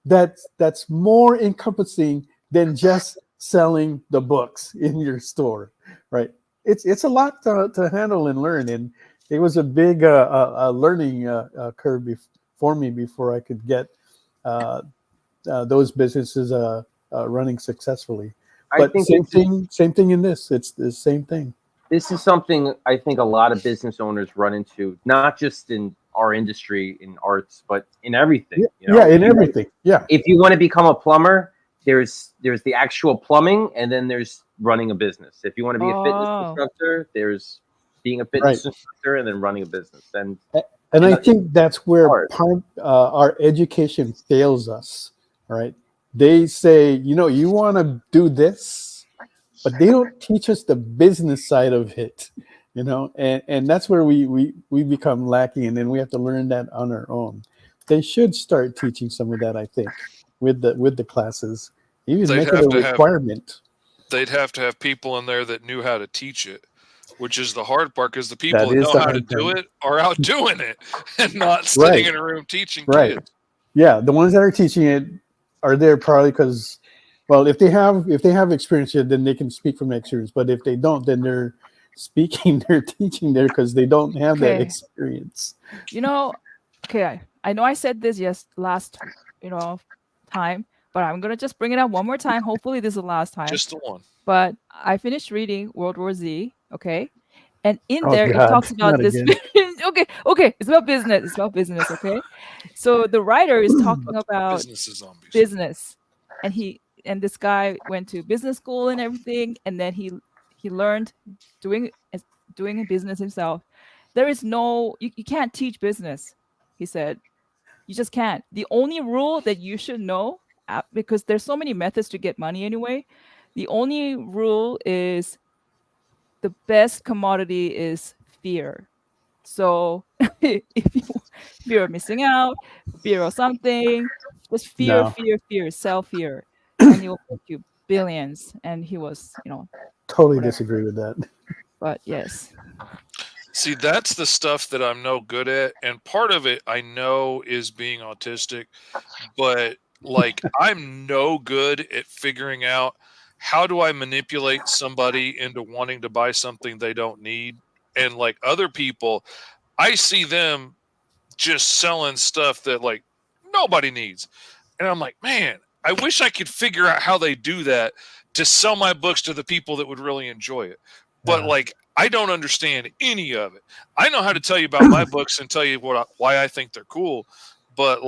that's more encompassing than just selling the books in your store, right? It's a lot to handle and learn, and it was a big learning curve for me before I could get those businesses running successfully. But same thing in this. It's the same thing. This is something I think a lot of business owners run into, not just in our industry, in arts, but in everything. Yeah, in everything. Yeah. If you want to become a plumber, there's the actual plumbing, and then there's running a business. If you want to be a fitness instructor, there's being a fitness instructor and then running a business. And I think that's where our education fails us, right? They say, you want to do this, but they don't teach us the business side of it, and that's where we become lacking, and then we have to learn that on our own. They should start teaching some of that, I think, with the classes. Even make it a requirement. They'd have to have people in there that knew how to teach it, which is the hard part, because the people that know how to do it are out doing it and not sitting in a room teaching kids. Yeah, the ones that are teaching it are there probably because, well, if they have experience here, then they can speak from experience. But if they don't, then they're teaching there because they don't have that experience. Okay, I know I said this last time, but I'm gonna just bring it up one more time. Hopefully this is the last time. Just the one. But I finished reading World War Z, okay? And in there it talks about this. Okay, it's about business. Okay, so the writer is talking about business, and this guy went to business school and everything, and then he learned doing a business himself. There is no you can't teach business, he said. You just can't. The only rule that you should know, because there's so many methods to get money anyway, the only rule is the best commodity is fear. So if you're missing out, fear of something, just fear, sell fear, and it will make you billions. And he was, totally disagree with that. But yes. See, that's the stuff that I'm no good at, and part of it I know is being autistic, but I'm no good at figuring out how do I manipulate somebody into wanting to buy something they don't need. And other people, I see them just selling stuff that nobody needs. And I'm like, man, I wish I could figure out how they do that to sell my books to the people that would really enjoy it. But I don't understand any of it. I know how to tell you about my books and tell you why I think they're cool. But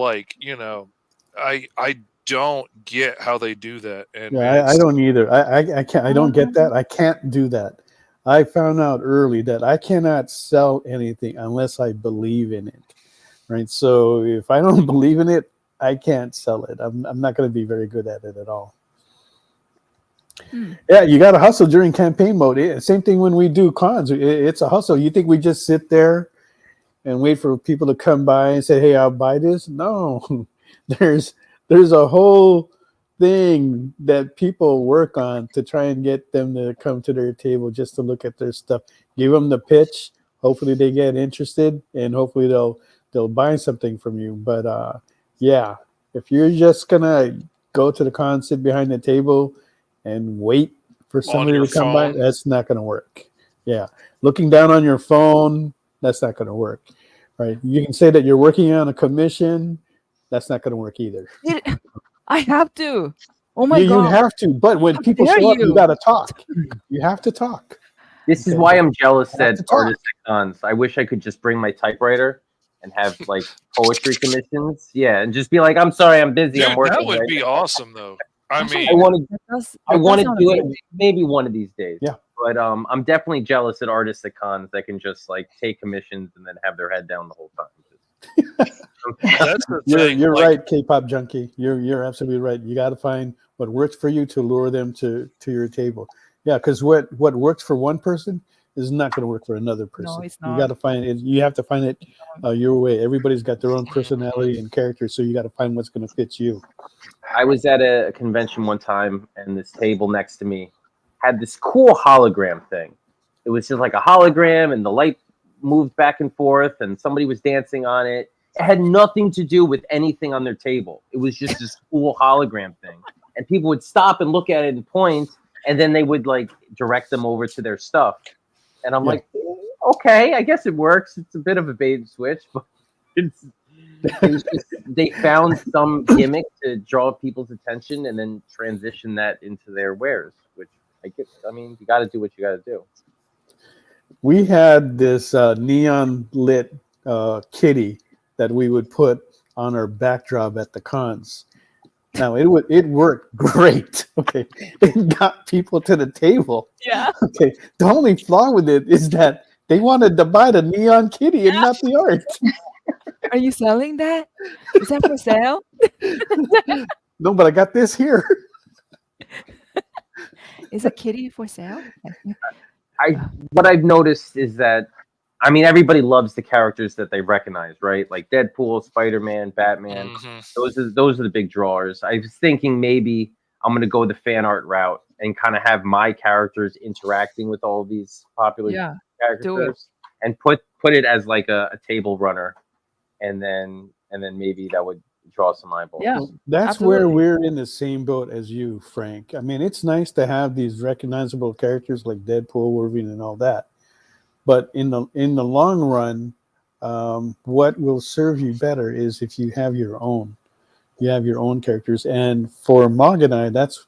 I don't get how they do that. And Yeah, I don't either. I can't. I don't get that. I can't do that. I found out early that I cannot sell anything unless I believe in it. Right. So if I don't believe in it, I can't sell it. I'm not going to be very good at it at all. Yeah, you got to hustle during campaign mode. Same thing when we do cons. It's a hustle. You think we just sit there and wait for people to come by and say, "Hey, I'll buy this"? No, there's a whole thing that people work on to try and get them to come to their table just to look at their stuff. Give them the pitch. Hopefully, they get interested, and hopefully they'll buy something from you. But yeah, if you're just gonna go to the con, sit behind the table, and wait for somebody to come by, that's not going to work. Yeah. Looking down on your phone, that's not going to work. Right. You can say that you're working on a commission. That's not going to work either. I have to. Oh my God. You have to. But when people show up, you got to talk. You have to talk. This is why I'm jealous at artistic cons. I wish I could just bring my typewriter and have like poetry commissions. Yeah. And just be like, I'm sorry, I'm busy. Dude, I'm working. That would be awesome, though. I mean, I want to do it maybe one of these days. Yeah. But I'm definitely jealous at artists at cons that can just like take commissions and then have their head down the whole time. That's the thing. You're right, K-pop junkie. You're absolutely right. You got to find what works for you to lure them to your table. Yeah, because what works for one person is not going to work for another person. No, it's not. You got to find it. You have to find it your way. Everybody's got their own personality and character, so you got to find what's going to fit you. I was at a convention one time, and this table next to me had this cool hologram thing. It was just like a hologram, and the light moved back and forth, and somebody was dancing on it. It had nothing to do with anything on their table. It was just this cool hologram thing. And people would stop and look at it and point, and then they would like direct them over to their stuff. And I'm like, okay, I guess it works. It's a bit of a bait and switch, but it's just, they found some gimmick to draw people's attention and then transition that into their wares, which I mean, you got to do what you got to do. We had this neon lit kitty that we would put on our backdrop at the cons. Now it worked great. Okay, it got people to the table. Yeah. Okay. The only flaw with it is that they wanted to buy the neon kitty and not the art. Are you selling that? Is that for sale? No, but I got this here. Is a kitty for sale? What I've noticed is that, I mean, everybody loves the characters that they recognize, right? Like Deadpool, Spider-Man, Batman. Mm-hmm. Those are the big drawers. I was thinking maybe I'm going to go the fan art route and kind of have my characters interacting with all these popular characters and put it as like a table runner, and then maybe that would draw some eyeballs. Yeah, that's absolutely. where we're in the same boat as you, Frank. I mean, it's nice to have these recognizable characters like Deadpool, Wolverine, and all that. But in the long run, what will serve you better is if you have your own. You have your own characters. And for Mog and I, that's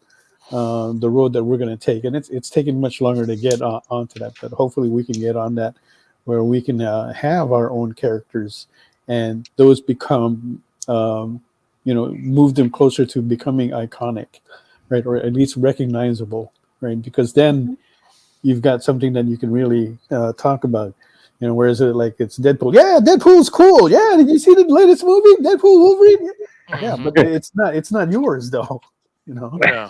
the road that we're going to take. And it's taken much longer to get onto that. But hopefully we can get on that where we can have our own characters. And those become, move them closer to becoming iconic, right? Or at least recognizable, right? Because then you've got something that you can really talk about, whereas it's Deadpool. Yeah, Deadpool's cool. Yeah, did you see the latest movie, Deadpool Wolverine? Yeah, but it's not yours though. Yeah.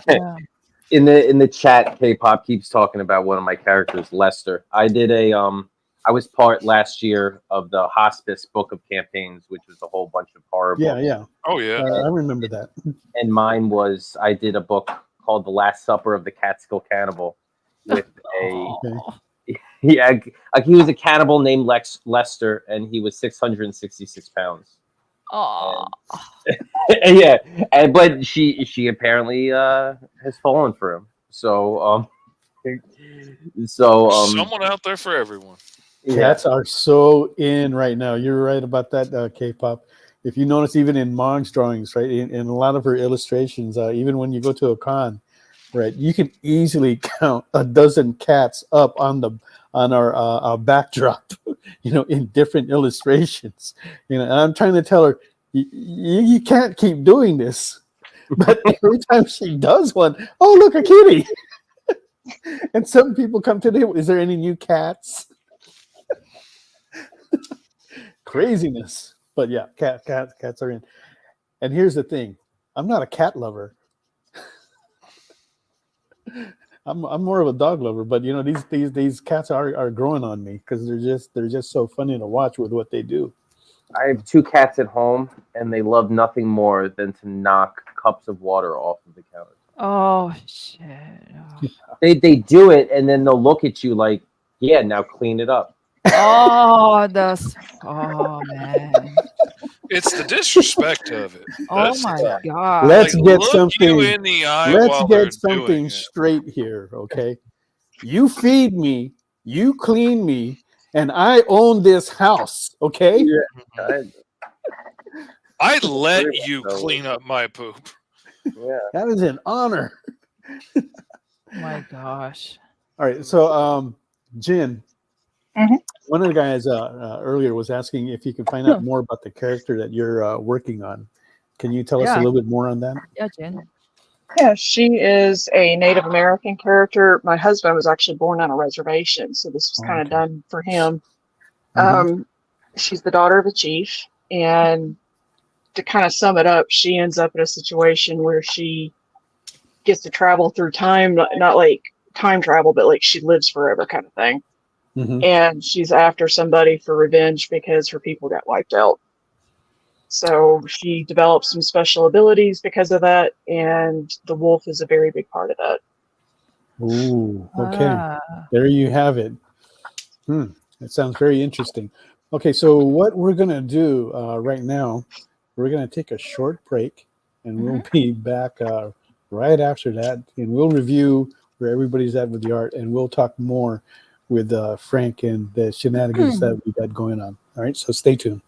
In the chat, K-pop keeps talking about one of my characters, Lester. I did I was part last year of the Hospice Book of Campaigns, which was a whole bunch of horror books. Yeah. Oh yeah. I remember that. And mine was, I did a book called The Last Supper of the Catskill Cannibal with he was a cannibal named Lester, and he was 666 pounds. Oh. But she apparently has fallen for him. So someone out there for everyone. Cats are so in right now. You're right about that, K-pop. If you notice, even in Mog's drawings, right, in a lot of her illustrations, even when you go to a con, right, you can easily count a dozen cats up on our backdrop, in different illustrations. And I'm trying to tell her, you can't keep doing this. But every time she does one, oh, look, a kitty. And some people come today, is there any new cats? Craziness. But yeah, cats are in. And here's the thing. I'm not a cat lover. I'm more of a dog lover, but you know, these cats are growing on me because they're just so funny to watch with what they do. I have 2 cats at home, and they love nothing more than to knock cups of water off of the counter. Oh shit! Oh. They do it, and then they'll look at you like, "Yeah, now clean it up." Oh, man! It's the disrespect of it. Oh my god! Let's get look something. you in the eye Let's while they're get something doing it. straight here, okay? You feed me, you clean me, and I own this house, okay? Yeah, I let you clean up my poop. yeah. That is an honor. Oh my gosh! All right, so Jen, Mhm. one of the guys earlier was asking if you can find out more about the character that you're working on. Can you tell us a little bit more on that? Yeah, Jen. Yeah, she is a Native American character. My husband was actually born on a reservation, so this was kind of done for him. She's the daughter of a chief, and to kind of sum it up, she ends up in a situation where she gets to travel through time, not like time travel, but like she lives forever kind of thing. And she's after somebody for revenge because her people got wiped out. So she develops some special abilities because of that, and the wolf is a very big part of that. Ooh, okay. There you have it. That sounds very interesting. Okay, so what we're going to do right now, we're going to take a short break, and we'll be back right after that, and we'll review where everybody's at with the art, and we'll talk more with Frank and the shenanigans that we got going on. All right, so stay tuned.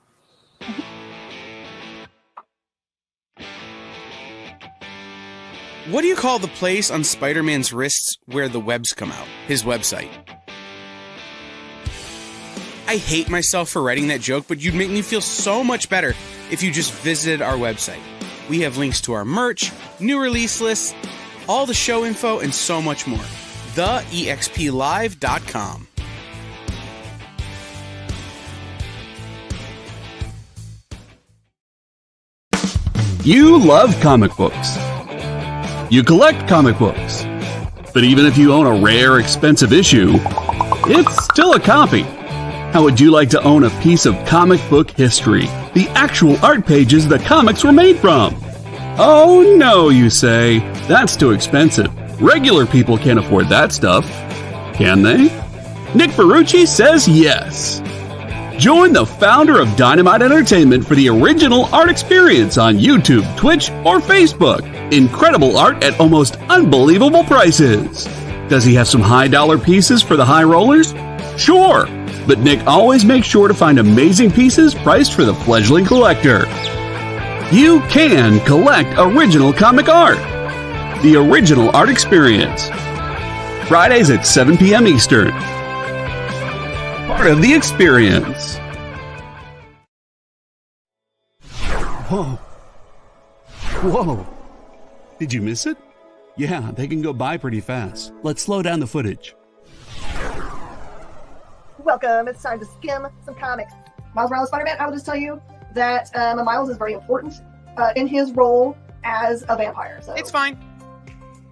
What do you call the place on Spider-Man's wrists where the webs come out? His website. I hate myself for writing that joke, but you'd make me feel so much better if you just visited our website. We have links to our merch, new release lists, all the show info, and so much more. TheEXPLive.com. You love comic books. You collect comic books. But even if you own a rare, expensive issue, it's still a copy. How would you like to own a piece of comic book history? The actual art pages the comics were made from? Oh no, you say. That's too expensive. Regular people can't afford that stuff. Can they? Nick Ferrucci says yes. Join the founder of Dynamite Entertainment for the original art experience on YouTube, Twitch, or Facebook. Incredible art at almost unbelievable prices. Does he have some high-dollar pieces for the high rollers? Sure, but Nick always makes sure to find amazing pieces priced for the fledgling collector. You can collect original comic art. The original art experience. Fridays at 7 p.m. Eastern. Part of the experience. Whoa. Whoa. Did you miss it? Yeah, they can go by pretty fast. Let's slow down the footage. Welcome, it's time to skim some comics. Miles Morales Spider-Man, I will just tell you that Miles is very important in his role as a vampire. So. It's fine.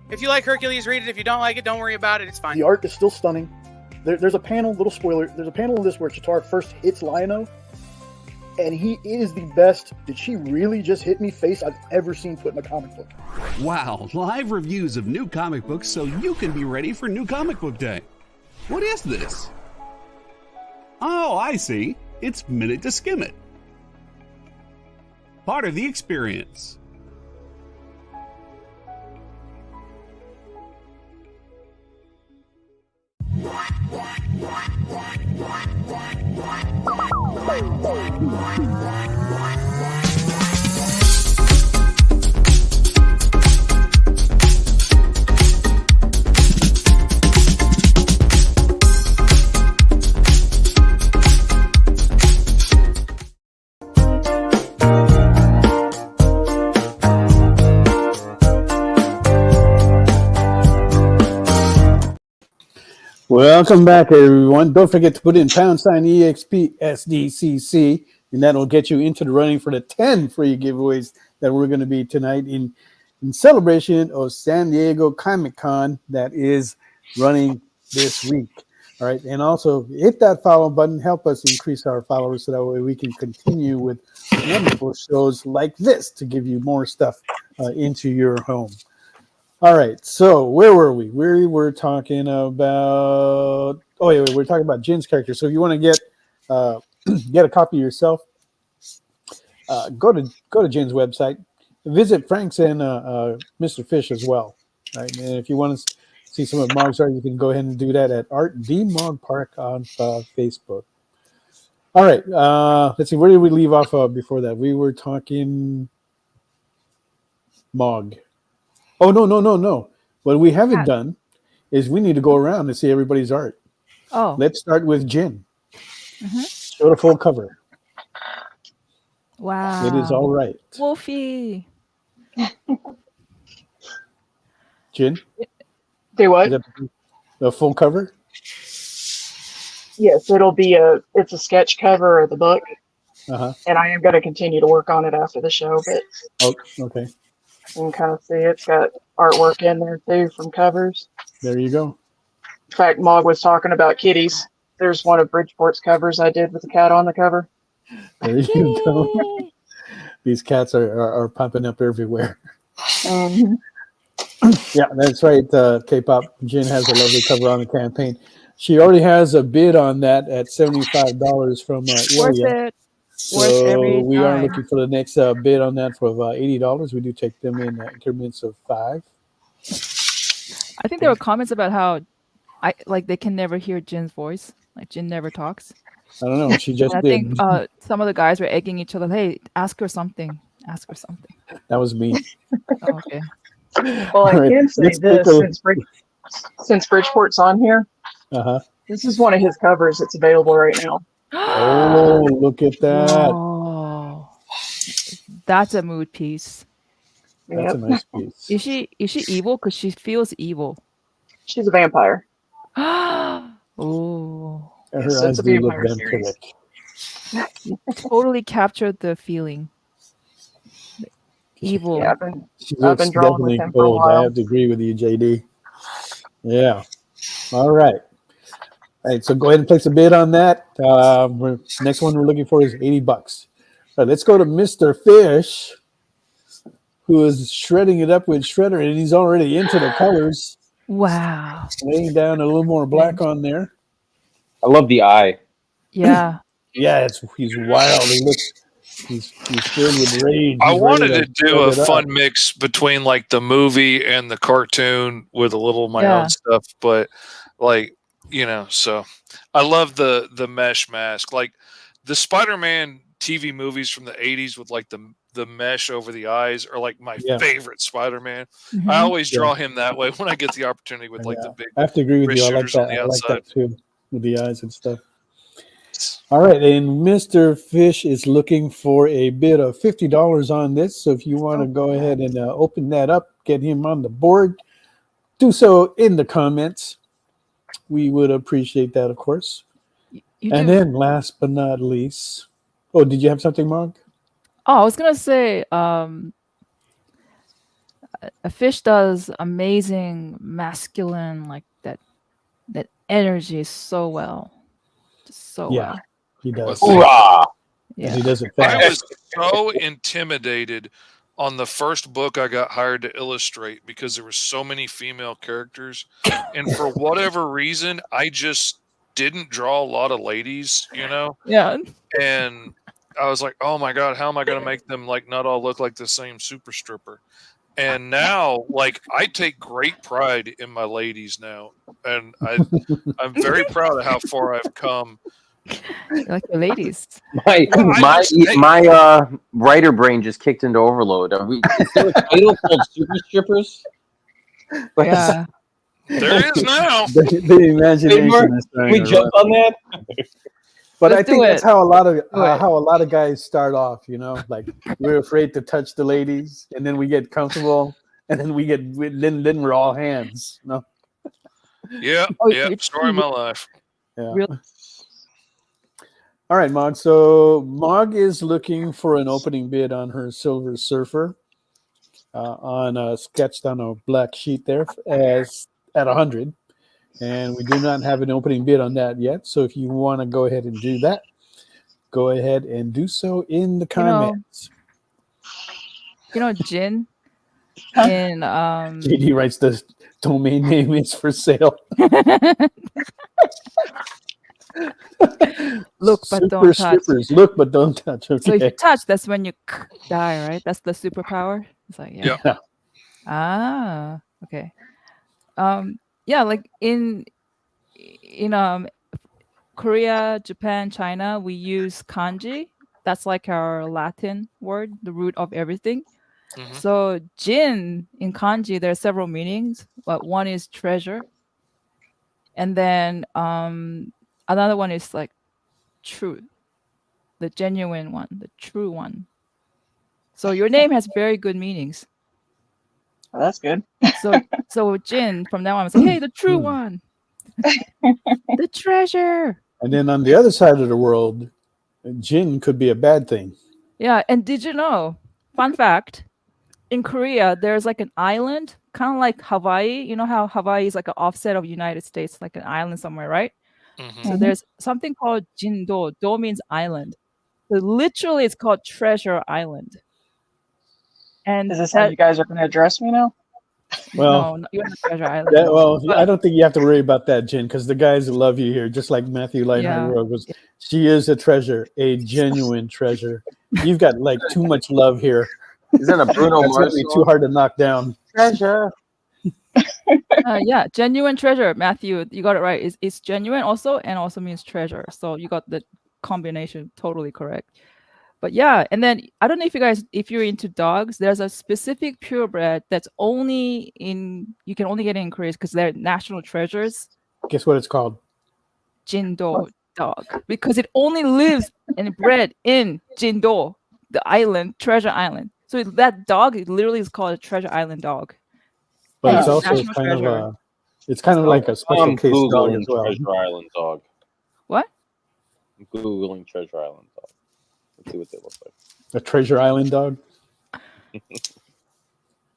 If you like Hercules, read it. If you don't like it, don't worry about it. It's fine. The art is still stunning. There's a panel, little spoiler, there's a panel in this where Chitauri first hits Lion-O, and he is the best "did she really just hit me" face I've ever seen put in a comic book. Wow, live reviews of new comic books so you can be ready for New Comic Book Day. What is this? Oh, I see. It's Minute to Skim It. Part of the experience. Welcome back, everyone. Don't forget to put in #EXPSDCC, and that'll get you into the running for the 10 free giveaways that we're going to be tonight in celebration of San Diego Comic-Con that is running this week. All right, and also hit that follow button. Help us increase our followers so that way we can continue with wonderful shows like this to give you more stuff into your home. All right, so where were we? We were talking about. Oh, wait, we're talking about Jin's character. So if you want to get get a copy yourself, go to Jin's website. Visit Frank's and Mr. Fish as well. Right, and if you want to see some of Mog's art, you can go ahead and do that at Art D Mog Park on Facebook. All right, let's see. Where did we leave off before that? We were talking Mog. Oh, no. What we haven't done is we need to go around and see everybody's art. Oh. Let's start with Jin. Mm-hmm. Show the full cover. Wow. It is all right. Wolfie. Jin? Do what? Is that the full cover? Yes, it's a sketch cover of the book. Uh-huh. And I am going to continue to work on it after the show, but okay. You can kind of see it's got artwork in there too from covers. There you go. In fact, Mog was talking about kitties. There's one of Bridgeport's covers I did with a cat on the cover. There you go. These cats are popping up everywhere. Mm-hmm. Yeah, that's right. K-Pop. Jin has a lovely cover on the campaign. She already has a bid on that at $75 from Ilya. So we are looking for the next bid on that for $80. We do take them in increments of 5. I think there were comments about how they can never hear Jin's voice. Like Jin never talks. I don't know. She just I did. think some of the guys were egging each other. Hey, ask her something. That was me. Oh, okay. Well, I can say this since Bridgeport's on here. This is one of his covers that's available right now. Oh, look at that. Oh, that's a mood piece. That's a nice piece. Is she evil? Because she feels evil. She's a vampire. Oh. Her eyes do look vampiric. Totally captured the feeling. Evil. Yeah, I've been drawing with him for a while. I have to agree with you, JD. Yeah. All right. All right, so go ahead and place a bid on that. Next one we're looking for is $80. All right, let's go to Mr. Fish, who is shredding it up with Shredder, and he's already into the colors. Wow. Laying down a little more black on there. I love the eye. Yeah. Yeah, he's wild. He's filled with rage. I wanted to do a fun mix between like the movie and the cartoon with a little of my own stuff, but so I love the mesh mask. Like the Spider-Man TV movies from the 80s with like the mesh over the eyes are like my favorite Spider-Man. Mm-hmm. I always draw him that way when I get the opportunity with like the big. I have to agree with you. I like that. I like that too, with the eyes and stuff. All right, and Mr. Fish is looking for a bid of $50 on this. So if you want to go ahead and open that up, get him on the board, do so in the comments. We would appreciate that, of course. And then last but not least, did you have something, Mog? Oh, I was going to say, a Fish does amazing masculine, like that energy so well. Just so well. He does. Hoorah! Yeah. He does it fast. I was so intimidated on the first book I got hired to illustrate because there were so many female characters. And for whatever reason, I just didn't draw a lot of ladies, Yeah. And I was like, oh my God, how am I going to make them like not all look like the same super stripper? And now, like, I take great pride in my ladies now. And I'm very proud of how far I've come. You like the ladies. My writer brain just kicked into overload. Is there a title called Super Strippers? Yeah. There is now. The imagination is trying we to jump on that. But I think that's how a lot of guys start off. Like we're afraid to touch the ladies, and then we get comfortable, and then then we're all hands. Yeah, Oh, yeah. Story of my life. Yeah. Really? All right, Mog. So Mog is looking for an opening bid on her Silver Surfer on sketched on a black sheet there as at 100. And we do not have an opening bid on that yet. So if you want to go ahead and do that, go ahead and do so in the comments. Jin Huh? in JD writes the domain name is for sale. Look, but Super don't touch. strippers. Look, but don't touch. So if you Okay. touch, that's when you die, right? That's the superpower. It's like, yeah. Yeah. Ah, okay. Yeah, like in Korea, Japan, China, we use kanji. That's like our Latin word, the root of everything. Mhm. So jin in kanji, there are several meanings, but one is treasure, and then another one is like truth, the genuine one, the true one. So your name has very good meanings. Oh, that's good. So Jin, from now on, I say, hey, the true one, the treasure. And then on the other side of the world, gin could be a bad thing. Yeah, and did you know? Fun fact: in Korea, there's like an island, kind of like Hawaii. You know how Hawaii is like an offset of United States, like an island somewhere, right? Mhm. So there's something called Jindo. Do means island. So literally, it's called Treasure Island. And Is this how you guys are going to address me now? Well, no, you're not Treasure Island. Yeah, well, I don't think you have to worry about that, Jen, because the guys love you here, just like Matthew Leinhardt was. She is a treasure, a genuine treasure. You've got like too much love here. Isn't a Bruno That's Mars really song? too hard to knock down. Treasure. Yeah, genuine treasure, Matthew. You got it right. It's genuine also, and also means treasure. So you got the combination totally correct. But yeah, and then I don't know if you're into dogs, there's a specific purebred that's you can only get it in Korea because they're national treasures. Guess what it's called? Jindo dog. Because it only lives and bred in Jindo, the island, treasure island. So that dog, it literally is called a treasure island dog. But And it's also national kind treasure. of it's kind of like a special case dog Googling as well. Treasure Island dog. What? I'm Googling Treasure Island dog. Let's see what they look like. A treasure island dog.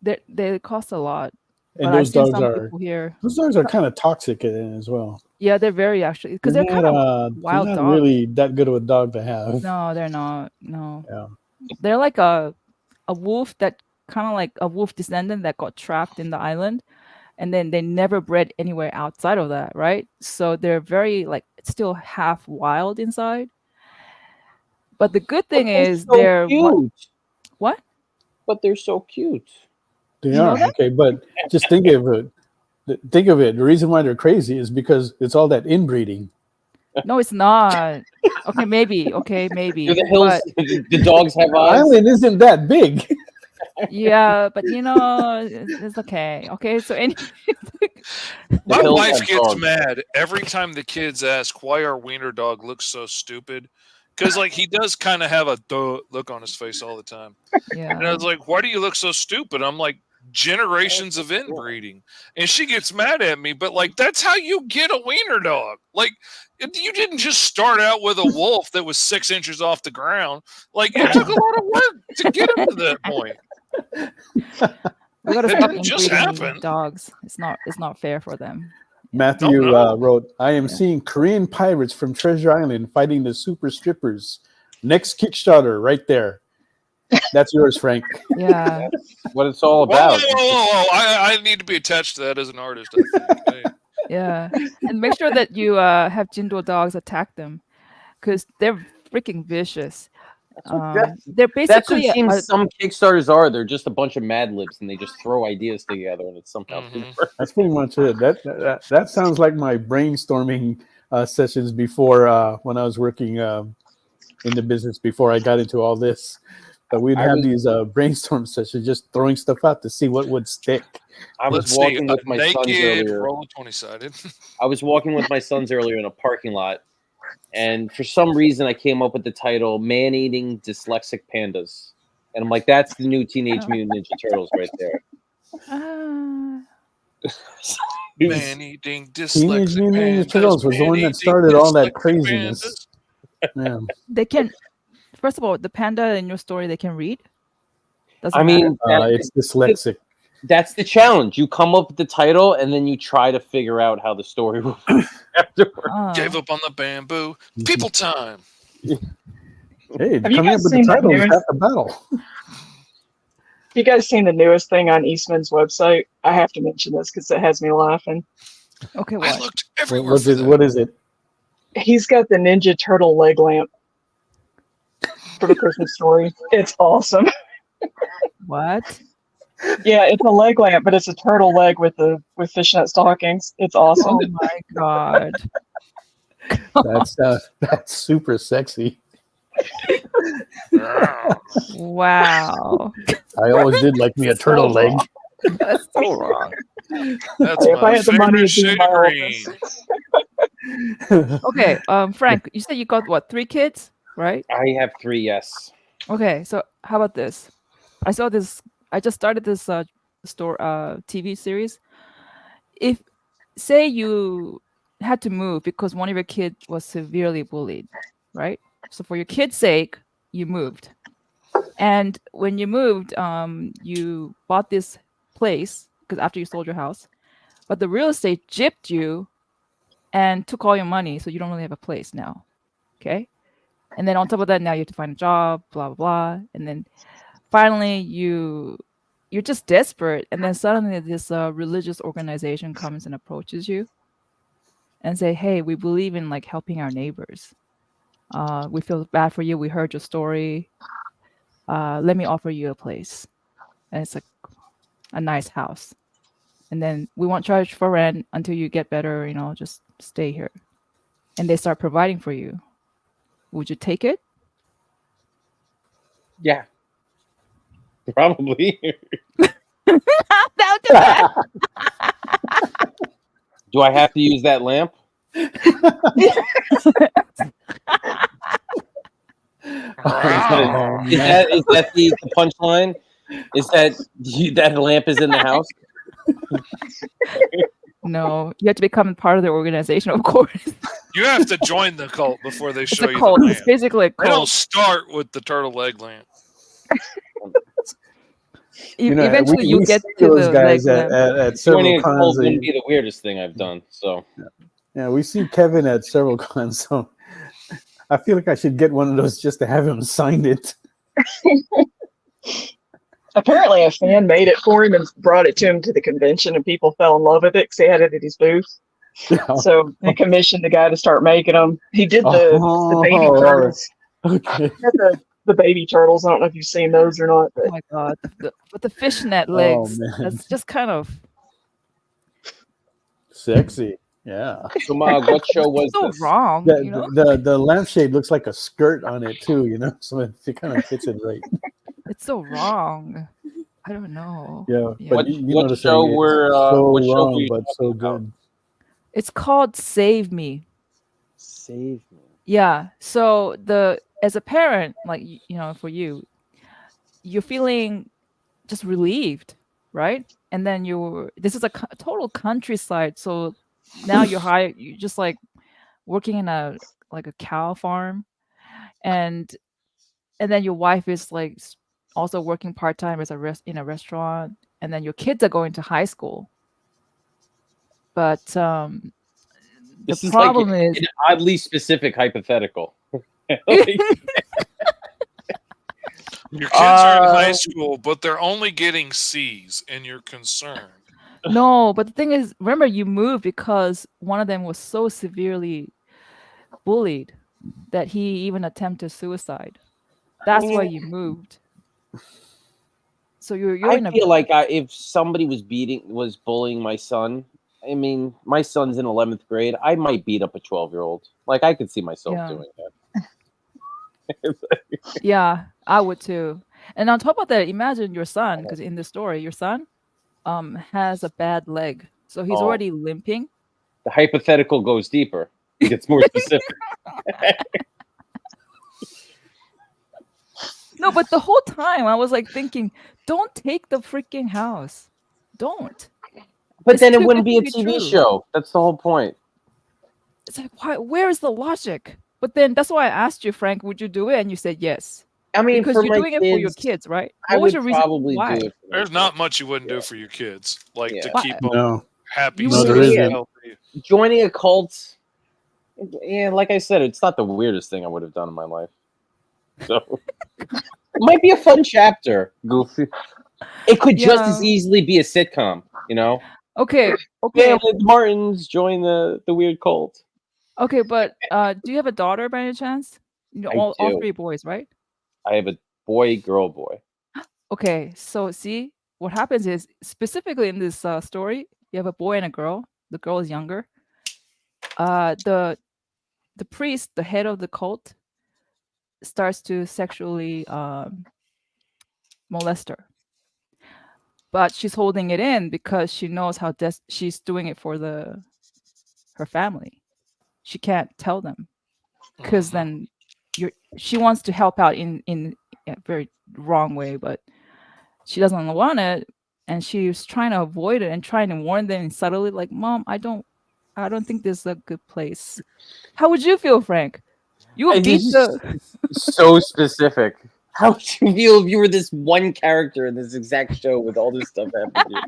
They cost a lot. And But I've those seen dogs some are people here. those dogs are kind of toxic as well. Yeah, they're very actually because they're kind of wild they're not dogs. really that good of a dog to have. No, they're not. No. Yeah. They're like a wolf that kind of like a wolf descendant that got trapped in the island, and then they never bred anywhere outside of that, right? So they're very like still half wild inside. But the good thing is so they're cute. What? But they're so cute. They are okay, but just think of it. Think of it. The reason why they're crazy is because it's all that inbreeding. No, it's not. Okay, maybe. Okay, maybe. Do the hills? But, The dogs have The eyes. island isn't that big. yeah, but it's okay. Okay, so My hills wife have gets dogs. mad every time the kids ask why our wiener dog looks so stupid. Because like he does kind of have a duh look on his face all the time. yeah. And I was like, why do you look so stupid? I'm like, generations of inbreeding. And she gets mad at me, but like that's how you get a wiener dog. Like you didn't just start out with a wolf that was 6 inches off the ground. Like it took a lot of work to get him to that point. We gotta It stop didn't just inbreeding happen. dogs. It's not fair for them. Matthew No. wrote, I am seeing Korean pirates from Treasure Island fighting the super strippers. Next Kickstarter right there. That's yours, Frank. Yeah. What it's all Whoa, about. whoa. I need to be attached to that as an artist, I think. Hey. Yeah. And make sure that you have Jindo dogs attack them because they're freaking vicious. They're That's what basically it seems some Kickstarters are. They're just a bunch of Mad Libs, and they just throw ideas together, and it's somehow super. That's pretty much it. That sounds like my brainstorming sessions before when I was working in the business before I got into all this. We'd have these brainstorm sessions, just throwing stuff out to see what would stick. I was walking with my sons naked earlier. roll 20-sided. I was walking with my sons earlier in a parking lot, and for some reason I came up with the title "Man-Eating Dyslexic Pandas," and I'm like, "That's the new Teenage Mutant Ninja Turtles right there." Man-eating Teenage dyslexic Mutant Ninja pandas. Turtles was the one that Man-eating started all that dyslexic craziness. pandas. Yeah. They can. First of all, the panda in your story they can read. Doesn't I mean, It's dyslexic. that's the challenge. You come up with the title, and then you try to figure out how the story will work afterwards. Gave up on the bamboo. People time. Hey, Have you coming up guys with the seen the title is newest? half the battle. Have you guys seen the newest thing on Eastman's website? I have to mention this because it has me laughing. Okay, I what? looked everywhere What's for it? that. What is it? He's got the Ninja Turtle leg lamp for the Christmas story. It's awesome. What? Yeah, it's a leg lamp, but it's a turtle leg with fishnet stockings. It's awesome. Oh my god. That's super sexy. Wow. I always did like me a turtle So leg. wrong. That's so wrong. That's If I my had the money, favorite it'd be in shade my of office. green. Okay, Frank, you said you got what, 3 kids, right? I have 3, yes. Okay, so how about this? I just started this TV series. If say you had to move because one of your kids was severely bullied, right? So for your kid's sake, you moved. And when you moved, you bought this place because after you sold your house, but the real estate gypped you and took all your money, so you don't really have a place now. Okay. And then on top of that, now you have to find a job, blah blah blah. And then finally you're just desperate, and then suddenly this religious organization comes and approaches you and say, hey, we believe in like helping our neighbors. We feel bad for you. We heard your story. Let me offer you a place. And it's like a nice house. And then we won't charge for rent until you get better, just stay here. And they start providing for you. Would you take it? Yeah. Probably. Do I have to use that lamp? Is that the punchline? Is that that lamp is in the house? No, you have to become part of the organization, of course. You have to join the cult before they It's show a you cult. the lamp. It's basically a They don't cult. start with the turtle leg lamp. Eventually, you we get see to those the guys leg lamp. at several Joining a cons. cult wouldn't be the weirdest thing I've done. So Yeah, we see Kevin at several cons. So I feel like I should get one of those just to have him sign it. Apparently, a fan made it for him and brought it to him to the convention, and people fell in love with it because he had it at his booth. Yeah. So they commissioned the guy to start making them. He did the baby all right. turtles. Okay. He had the baby turtles. I don't know if you've seen those or not. Oh But my god, with the fishnet legs. man. That's just kind of Sexy. Yeah. So Mog, what show was so this? wrong. The lampshade looks like a skirt on it too, so it kind of fits it right. It's so wrong. I don't know. Yeah, Yeah. but What- you what know the show saying, were, it's so what show were wrong you but so talking about? good. It's called Save Me. Save me. Yeah. So as a parent, like for you, you're feeling just relieved, right? And then this is a total countryside. So now you're just like working in a cow farm, and then your wife is like also working part-time as in a restaurant, and then your kids are going to high school. But the This is problem like is an oddly specific hypothetical. Your kids are in high school, but they're only getting C's, and you're concerned. no, but the thing is, remember, you moved because one of them was so severely bullied that he even attempted suicide. That's why you moved. So you're I in a feel like if somebody was bullying my son, I mean, my son's in 11th grade. I might beat up a 12-year-old. Like, I could see myself Yeah. doing that. Yeah, I would too. And on top of that, imagine your son, because in the story, your son has a bad leg. So he's Oh. already limping. The hypothetical goes deeper. It gets more specific. No, but the whole time I was like thinking, don't take the freaking house. Don't. But It's then it too wouldn't good be a to TV true. show. That's the whole point. It's like, where is the logic? But then that's why I asked you, Frank, would you do it? And you said yes. I mean, Because for you're my doing it for your kids, kids, right? I What was would your reason probably why? do it. For my There's kids. not much you wouldn't do for your kids, like to Why? keep them No, happy, You no, would there do it. safe, Yeah. isn't. healthy. Joining a cult, yeah, like I said, it's not the weirdest thing I would have done in my life. So it might be a fun chapter, Goofy. It could just as Yeah. easily be a sitcom, you know? Okay. Family Martins join the weird cult. Okay, but do you have a daughter by any chance? I All do. 3 boys, right? I have a boy, girl, boy. Okay, so see, what happens is specifically in this story, you have a boy and a girl. The girl is younger. The priest, the head of the cult, starts to sexually molest her, but she's holding it in because she knows how she's doing it for her family. She can't tell them because then she wants to help out in a very wrong way, but she doesn't want it, and she's trying to avoid it and trying to warn them subtly, like, "Mom, I don't think this is a good place." How would you feel, Frank? You would beat the so specific. How would you feel if you were this one character in this exact show with all this stuff happening?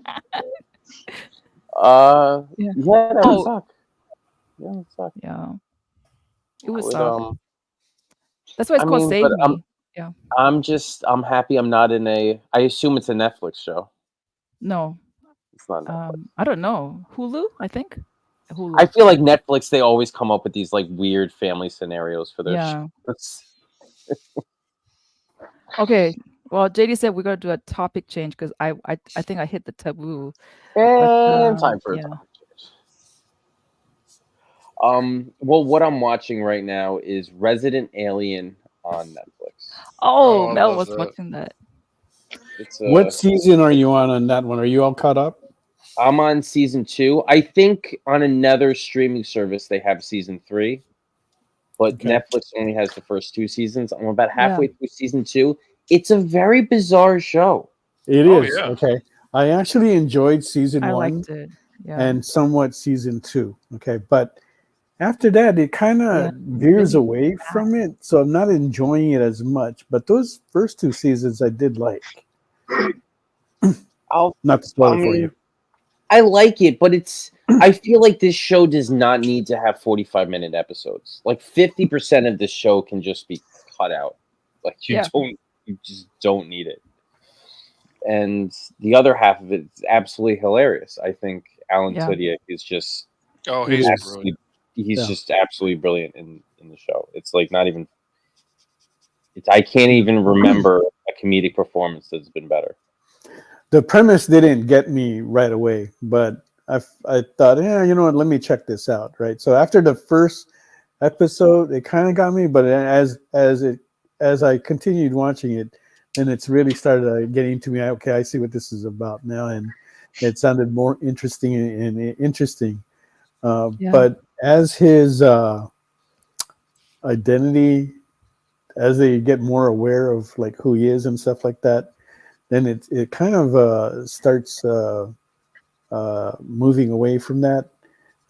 Yeah. Yeah, that would suck. Yeah, it would suck. Yeah. It would Would, suck. That's why it's I called mean, Save but Me. Yeah. I'm happy I'm not in a. I assume it's a Netflix show. No. It's not Netflix. I don't know. Hulu, I think. Hulu. I feel like Netflix, they always come up with these like weird family scenarios for their Yeah. shows. Okay. Well, JD said we're gonna do a topic change because I think I hit the taboo. And time for a yeah. topic change. Well, what I'm watching right now is Resident Alien on Netflix. Oh, I Mel love was that. watching that. It's What season are you on that one? Are you all caught up? I'm on season 2. I think on another streaming service they have season 3, but Okay. Netflix only has the first 2 seasons. I'm about Yeah. halfway through season 2. It's a very bizarre show. It Oh, is. yeah. Okay. I actually enjoyed season I 1 liked it. Yeah. and somewhat season 2. Okay. But after that, it kind of Yeah, veers really away from it. So I'm not enjoying it as much. But those first 2 seasons I did like. Not to spoil it for you. I like it, but I feel like this show does not need to have 45-minute episodes. Like 50% of this show can just be cut out. Like you just don't need it. And the other half of it is absolutely hilarious. I think Alan Tudyk is just he's absolutely, brilliant. just absolutely brilliant in the show. It's like not even I can't even remember a comedic performance that's been better. The premise didn't get me right away, but I thought, you know what, let me check this out, right? So after the first episode, it kind of got me, but as I continued watching it, then it's really started getting to me. Okay, I see what this is about now, and it sounded more interesting and interesting. But as his identity, as they get more aware of like who he is and stuff like that, then it kind of starts moving away from that,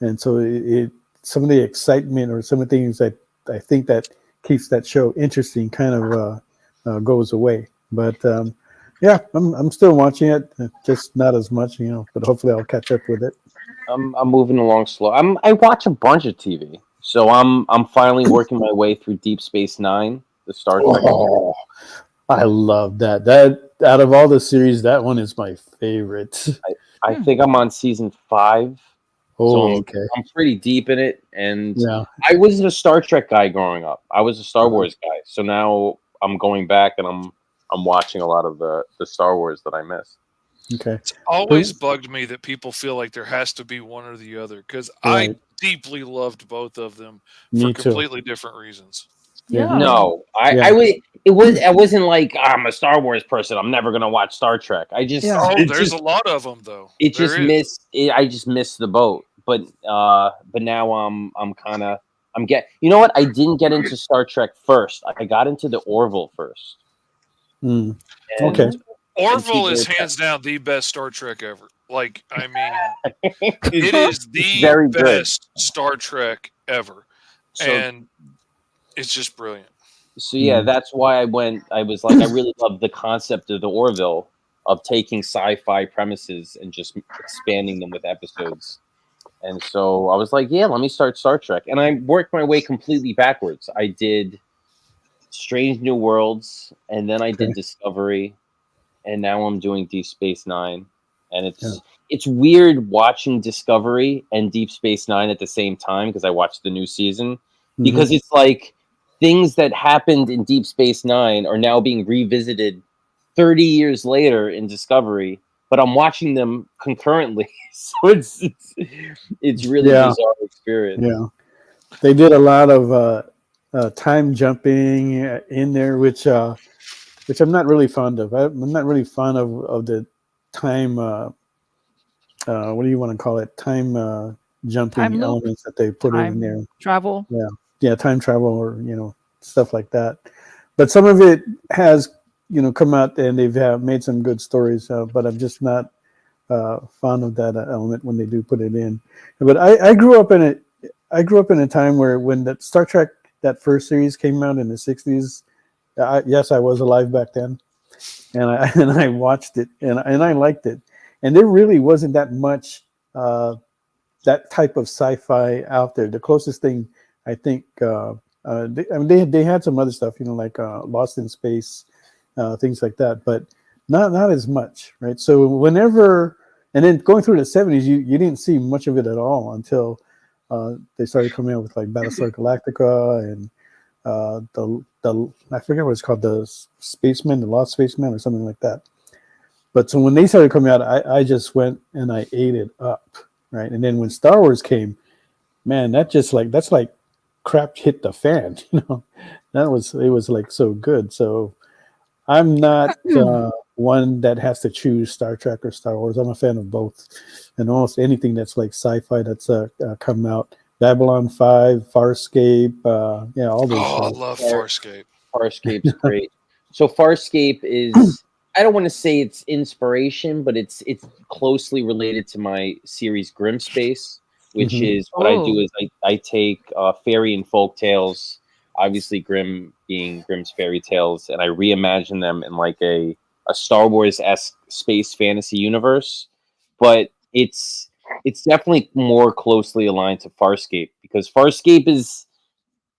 and so it some of the excitement or some of the things that I think that keeps that show interesting kind of goes away. But yeah, I'm still watching it, just not as much, but hopefully I'll catch up with it. I'm moving along slow. I watch a bunch of TV, so I'm finally working my way through Deep Space Nine, the Star Trek. Oh, I love that. That out of all the series, that one is my favorite. I think I'm on season 5. Oh, so okay. I'm pretty deep in it, and Yeah. I wasn't a Star Trek guy growing up. I was a Star Wars guy. So now I'm going back and I'm watching a lot of the Star Wars that I missed. Okay. It's always bugged me that people feel like there has to be one or the other, because I deeply loved both of them for completely different reasons. Yeah. No, I wasn't like I'm a Star Wars person. I'm never gonna watch Star Trek. I just there's a lot of them though. I just missed the boat. But now I'm you know what? I didn't get into Star Trek first. I got into the Orville first. Okay. Orville is hands down the best Star Trek ever. Like, I mean, it is the Very good. best Star Trek ever, So, and it's just brilliant. so yeah, that's why I went. I was like, I really love the concept of the Orville of taking sci-fi premises and just expanding them with episodes. And so I was like, yeah, let me start Star Trek. And I worked my way completely backwards. I did Strange New Worlds, and then I did Discovery, and now I'm doing Deep Space Nine. And it's weird watching Discovery and Deep Space Nine at the same time because I watched the new season. Because it's like things that happened in Deep Space Nine are now being revisited 30 years later in Discovery, but I'm watching them concurrently. So it's really bizarre experience. Yeah, they did a lot of time jumping in there, which I'm not really fond of. I'm not really fond of the time. What do you want to call it? Time jumping Time loop? elements that they put in there. Travel. Yeah, time travel or stuff like that. But some of it has come out and they've made some good stories. But I'm just not fond of that element when they do put it in. But I grew up in it. I grew up in a time where when that Star Trek, that first series came out in the 60s, yes, I was alive back then, and I watched it and I liked it, and there really wasn't that much that type of sci-fi out there. The closest thing I think, they had some other stuff, like Lost in Space, things like that, but not as much, right? So whenever, and then going through the 70s, you didn't see much of it at all until they started coming out with like Battlestar Galactica and the I forget what it's called, the Lost Spaceman or something like that. But so when they started coming out, I just went and I ate it up, right? And then when Star Wars came, man, that's like crap hit the fan, it was like so good. So I'm not one that has to choose Star Trek or Star Wars. I'm a fan of both, and almost anything that's like sci-fi that's come out. Babylon 5, Farscape, all those. Oh, I love Farscape. Farscape's great. So Farscape is, I don't want to say it's inspiration, but it's closely related to my series Grim Space, which is what I do is I take fairy and folk tales, obviously Grimm being Grimm's fairy tales, and I reimagine them in like a Star Wars-esque space fantasy universe. But it's definitely more closely aligned to Farscape because Farscape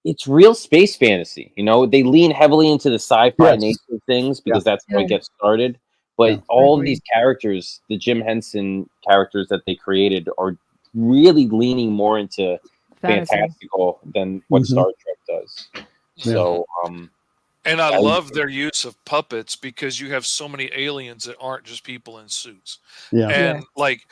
it's real space fantasy. They lean heavily into the sci-fi nature of things because that's how it gets started. But all of these characters, the Jim Henson characters that they created, are really leaning more into fantastical than what Star Trek does. So, and I love their use of puppets because you have so many aliens that aren't just people in suits. Yeah. And like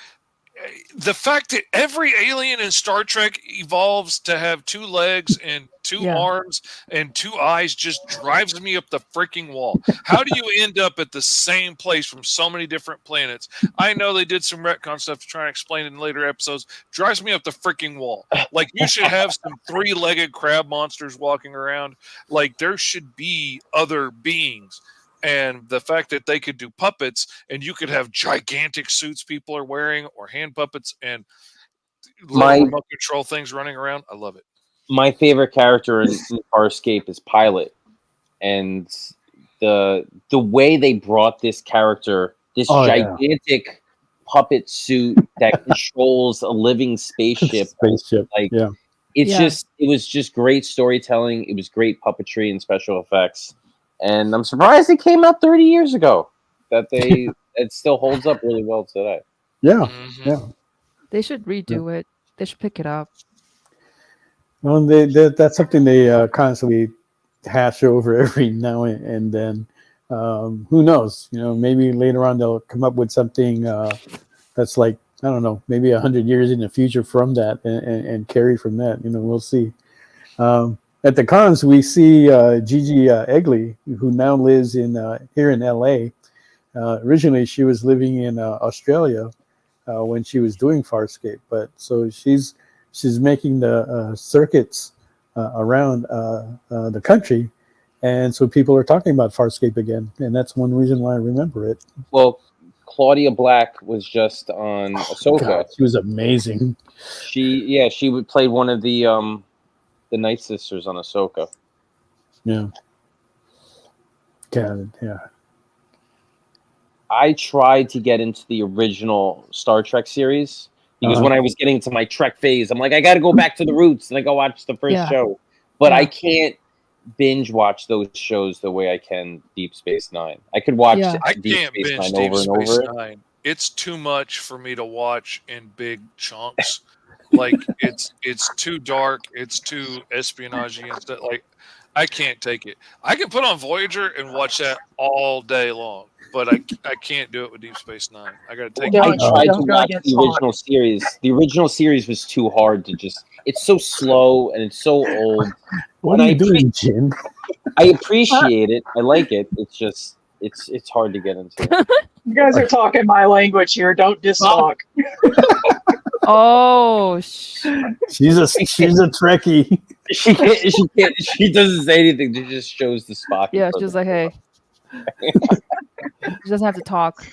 the fact that every alien in Star Trek evolves to have 2 legs and 2 arms and 2 eyes just drives me up the freaking wall. How do you end up at the same place from so many different planets? I know they did some retcon stuff to try and explain it in later episodes. Drives me up the freaking wall. Like, you should have some 3-legged crab monsters walking around. Like, there should be other beings. And the fact that they could do puppets and you could have gigantic suits people are wearing or hand puppets and little remote control things running around. I love it. My favorite character in Farscape is Pilot. And the way they brought this character, this gigantic puppet suit that controls a living spaceship. It was just great storytelling. It was great puppetry and special effects. And I'm surprised it came out 30 years ago. That it still holds up really well today. Yeah, yeah. They should redo it. They should pick it up. Well, that's something they constantly hash over every now and then. Who knows? Maybe later on they'll come up with something that's like, I don't know, maybe 100 years in the future from that and carry from that. We'll see. At the cons, we see Gigi Eggley, who now lives here in LA. Originally, she was living in Australia when she was doing Farscape, but so she's making the circuits around the country, and so people are talking about Farscape again, and that's one reason why I remember it. Well, Claudia Black was just on Ahsoka. God, she was amazing. She would play one of the Night Sisters on Ahsoka. Yeah. Yeah. I tried to get into the original Star Trek series because when I was getting to my Trek phase, I'm like, I got to go back to the roots and I go watch the first show. But I can't binge watch those shows the way I can Deep Space Nine. I could watch Deep Space Nine over and over. It's too much for me to watch in big chunks. Like it's too dark. It's too espionage and stuff. Like I can't take it. I can put on Voyager and watch that all day long, but I can't do it with Deep Space Nine. I got to take. I tried to watch the original series. The original series was too hard to just. It's so slow and it's so old. What are you doing, Jim? I appreciate it. I like it. It's just it's hard to get into. You guys are talking my language here. Don't distalk. Oh, she's a Trekkie. She doesn't say anything. She just shows the Spock. Yeah, she's like, hey. She doesn't have to talk.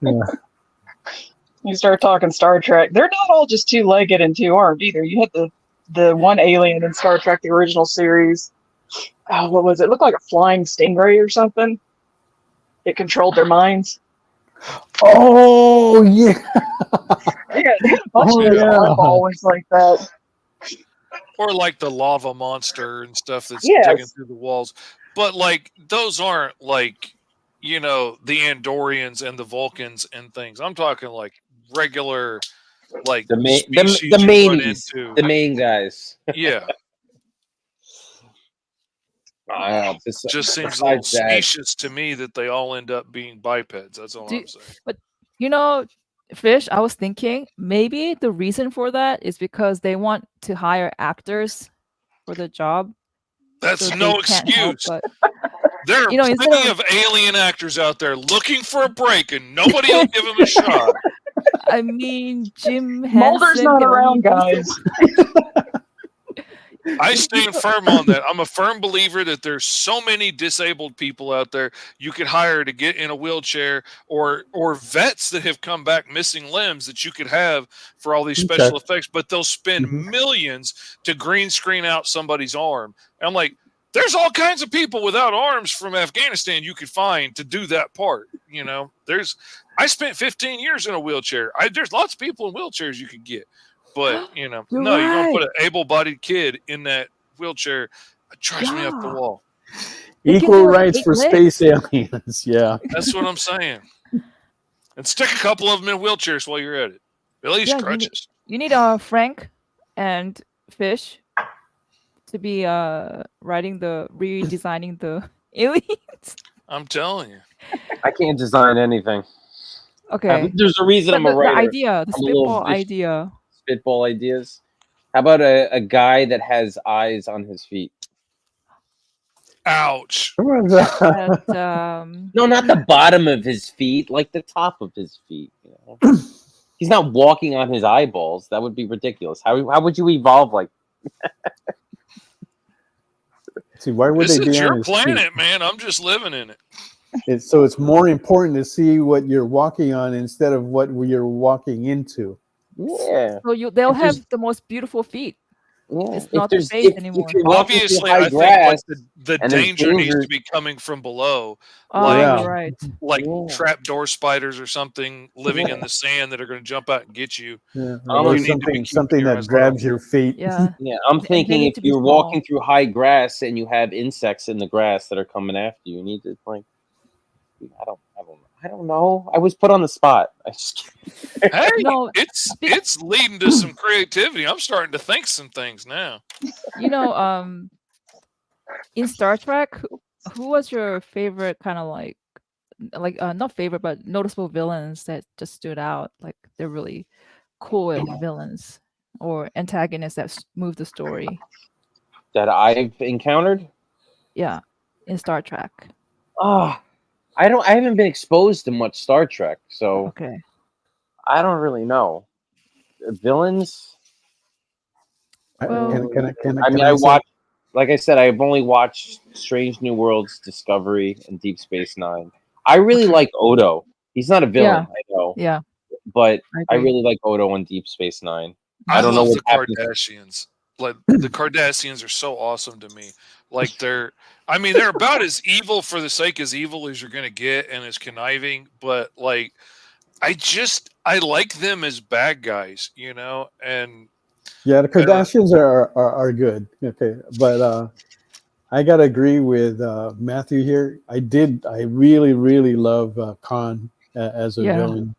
Yeah. You start talking Star Trek. They're not all just two-legged and two-armed either. You had the one alien in Star Trek, the original series. Oh, what was it? It looked like a flying stingray or something. It controlled their minds. Oh, yeah. Yeah, they had a bunch of eyeballs like that. Or like the lava monster and stuff that's digging through the walls. But like those aren't like, the Andorians and the Vulcans and things. I'm talking like regular, like the main guys. Yeah. Just seems a little specious to me that they all end up being bipeds. That's all I'm saying. But Fish, I was thinking maybe the reason for that is because they want to hire actors for the job. That's so no excuse. There are plenty of alien actors out there looking for a break, and nobody will give them a shot. I mean, Jim Mulder's not around, guys. I stand firm on that. I'm a firm believer that there's so many disabled people out there you could hire to get in a wheelchair, or vets that have come back missing limbs that you could have for all these special effects, but they'll spend millions to green screen out somebody's arm. And I'm like, there's all kinds of people without arms from Afghanistan you could find to do that part. I spent 15 years in a wheelchair. There's lots of people in wheelchairs you could get. But, you're going to put an able-bodied kid in that wheelchair. It drives me up the wall. Equal rights for space aliens. Yeah. That's what I'm saying. And stick a couple of them in wheelchairs while you're at it. At least crutches. You need Frank and Fish to be redesigning the aliens. I'm telling you. I can't design anything. Okay. There's a reason I'm a writer. The spitball idea. Spitball ideas. How about a guy that has eyes on his feet? Ouch. No, not the bottom of his feet, like the top of his feet. He's not walking on his eyeballs. That would be ridiculous. How would you evolve like See, why would this they be is on your his planet, feet? man. I'm just living in it. So it's more important to see what you're walking on instead of what you're walking into. Yeah. So they'll have the most beautiful feet. Yeah. It's not the face anymore. Obviously, I think like the danger needs to be coming from below. Right. Like trapdoor spiders or something living in the sand that are going to jump out and get you. Yeah. Or something that grabs your feet. Yeah. Yeah. I'm thinking if you're walking through high grass and you have insects in the grass that are coming after you, you need to I don't know. I was put on the spot. Hey, it's leading to some creativity. I'm starting to think some things now. In Star Trek, who was your favorite kind of like not favorite, but noticeable villains that just stood out? Like they're really cool villains or antagonists that move the story. That I've encountered? Yeah, in Star Trek. I haven't been exposed to much Star Trek, so okay. I don't really know. Villains? I watch, like I said, I've only watched Strange New Worlds, Discovery, and Deep Space Nine. I really like Odo. He's not a villain, Yeah. I know, Yeah. but I I agree. really like Odo on Deep Space Nine. I I don't know love what the happens. Kardashians. Like the Kardashians are so awesome to me. Like they're about as evil for the sake as evil as you're gonna get and as conniving, but like I like them as bad guys, and Yeah, the Kardashians are good. Okay, but I gotta agree with Matthew here. I really love Khan as a Yeah. villain.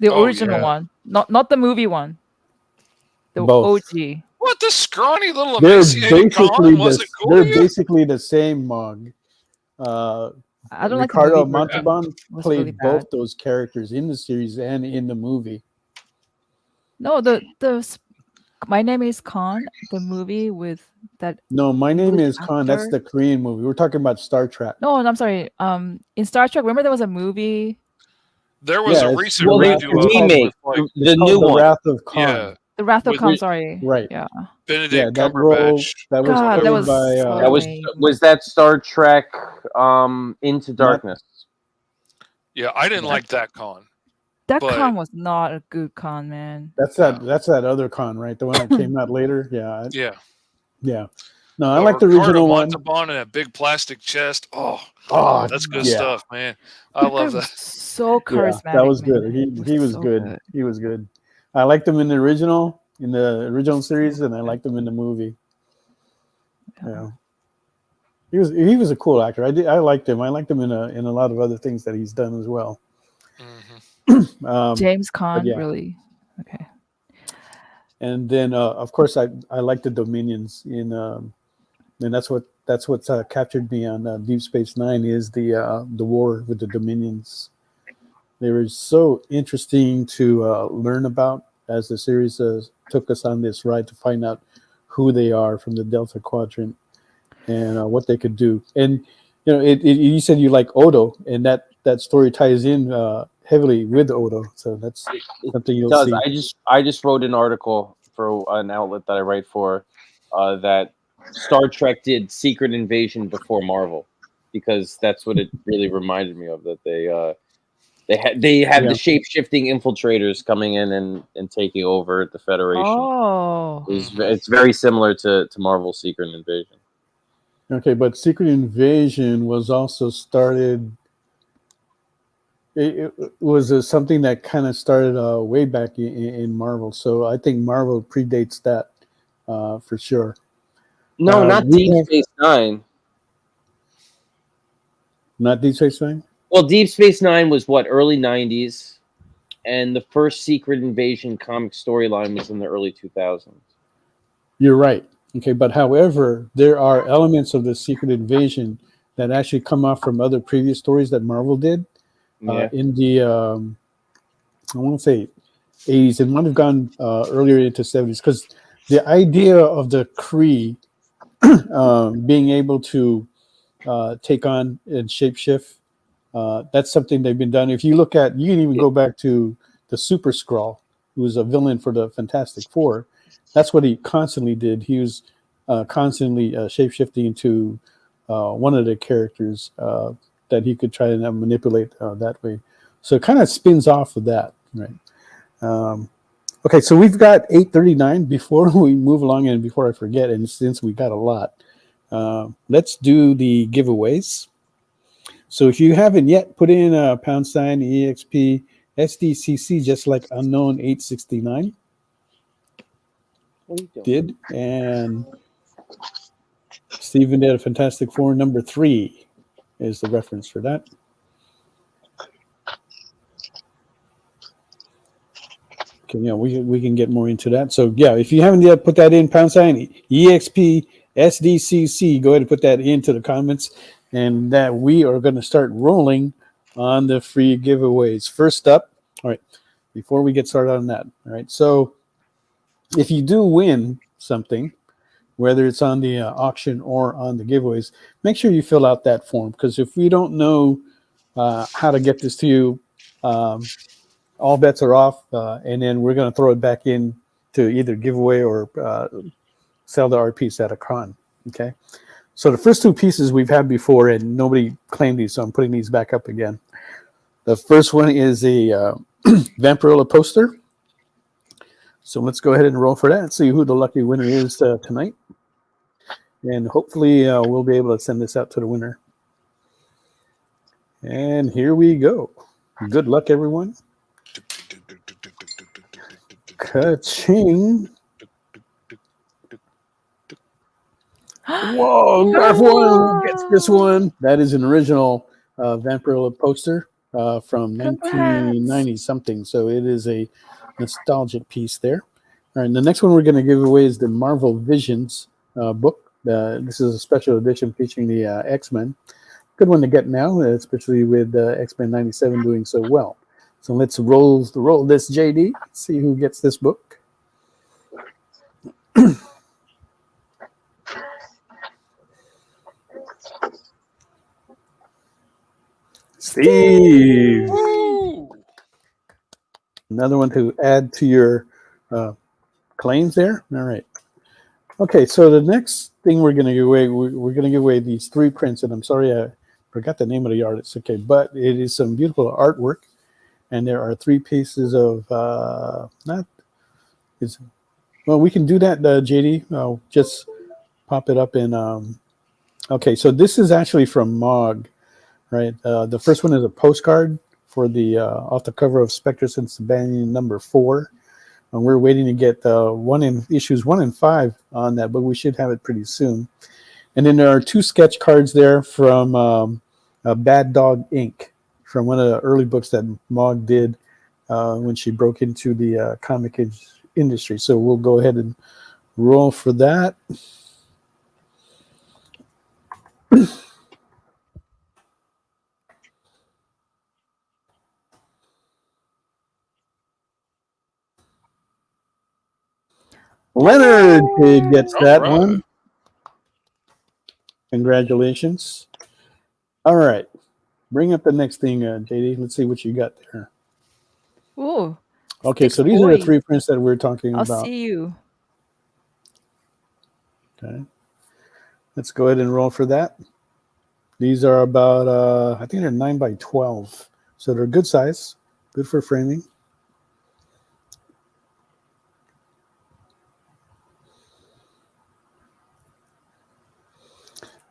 The oh original yeah. one, not the movie one. The Both. OG. What, the scrawny little They're emaciated Khan wasn't cool they're to you? basically the same Mog. Uh, I don't like the Ricardo movie version. Montalban It was really played bad. both those characters in the series and in the movie. No, My Name is Khan, the movie with that No, My Name English is Khan. That's actor. the Korean movie. We're talking about Star Trek. No, I'm sorry. In Star Trek, remember there was a movie, There was Yeah, a it's recent Well, the the redo it's of it called remake, with like the it's new called The one. Wrath of Khan. yeah, The Wrath of with Khan. Sorry. Right. Yeah. Yeah, Benedict that role Cumberbatch. that was God, that played was by so That lame. was that Star Trek Into not Darkness. Yeah, I didn't yeah, like that Khan, That but Khan was not a good Khan, man. no, that's that other Khan, right? The one that came out later. yeah. Yeah. No, I Oh, like the Ricardo original one. Montalban in a big plastic chest. Oh, Oh, that's good yeah. stuff, man. I That guy love was that. so Yeah, that charismatic, was man. good. He was So good. good. He was good. I liked him in the original series, and I liked him in the movie. Yeah, he was a cool actor. I liked him. I liked him in a lot of other things that he's done as well. James But Caan, yeah, really? Okay. and then of course I like the Dominions and that's what's captured me on Deep Space Nine is the war with the Dominions. They were so interesting to learn about as the series took us on this ride to find out who they are from the Delta Quadrant and what they could do. And you said you like Odo, and that story ties in heavily with Odo. So that's something It you'll does. see. I just wrote an article for an outlet that I write for that Star Trek did Secret Invasion before Marvel, because that's what it really reminded me of. That they had Yeah. the shape shifting infiltrators coming in and taking over the Federation. Oh. It's very similar to Marvel's Secret Invasion. Okay, but Secret Invasion was also started. It was something that kind of started way back in Marvel. So I think Marvel predates that for sure. No, not We Deep have Space Nine. not Deep Space Nine. Well, Deep Space Nine was what, early '90s, and the first Secret Invasion comic storyline was in the early 2000s. You're right. Okay, but however, there are elements of the Secret Invasion that actually come off from other previous stories that Marvel did Yeah. in the I want to say 80s. It might have gone earlier into 70s because the idea of the Kree being able to take on and shapeshift, that's something they've been done. If you look at, you can even go back to the Super Skrull, who was a villain for the Fantastic Four. That's what he constantly did. He was constantly shapeshifting into one of the characters that he could try and manipulate that way. So it kind of spins off of that, right? Okay, so we've got 8:39. Before we move along and before I forget, and since we got a lot, let's do the giveaways. So if you haven't yet, put in a # EXP SDCC, just like Unknown 869 What are you doing? did, and Stephen did a Fantastic Four number 3 is the reference for that. Okay, yeah, we can get more into that. So yeah, if you haven't yet, put that in # EXP SDCC. Go ahead and put that into the comments, and that we are going to start rolling on the free giveaways. First up, all right, before we get started on that, all right, so if you do win something, whether it's on the auction or on the giveaways, make sure you fill out that form, because if we don't know how to get this to you, all bets are off, and then we're going to throw it back in to either giveaway or sell the art piece at a con. Okay, So the first two pieces we've had before, and nobody claimed these, so I'm putting these back up again. The first one is a Vampirilla poster. So let's go ahead and roll for that and see who the lucky winner is tonight. And hopefully we'll be able to send this out to the winner. And here we go. Good luck, everyone. Ka-ching. Whoa, Garf one gets this one. That is an original Vampirilla poster from 1990 something. So it is a nostalgic piece there. All right, the next one we're going to give away is the Marvel Visions book. This is a special edition featuring the X-Men. Good one to get now, especially with X-Men 97 doing so well. So let's roll this, JD. See who gets this book. Steve. Another one to add to your claims there. All right. Okay, so the next thing we're going to give away, we're going to give away these 3 prints, and I'm sorry I forgot the name of the artist. Okay, but it is some beautiful artwork, and there are 3 pieces of well, we can do that, JD. I'll just pop it up in. Okay, so this is actually from Mog, right? The first one is a postcard for the off the cover of Spectre Since the Banyan #4. And we're waiting to get issues 1 and 5 on that, but we should have it pretty soon. And then there are 2 sketch cards there from Bad Dog Inc., from one of the early books that Mog did when she broke into the comic industry. So we'll go ahead and roll for that. Leonard gets that one. Congratulations. All right. Bring up the next thing, JD. Let's see what you got there. Ooh. Okay, so these are the 3 prints that we're talking about. I'll see you. Okay. Let's go ahead and roll for that. These are about, I think they're 9 by 12. So they're good size, good for framing.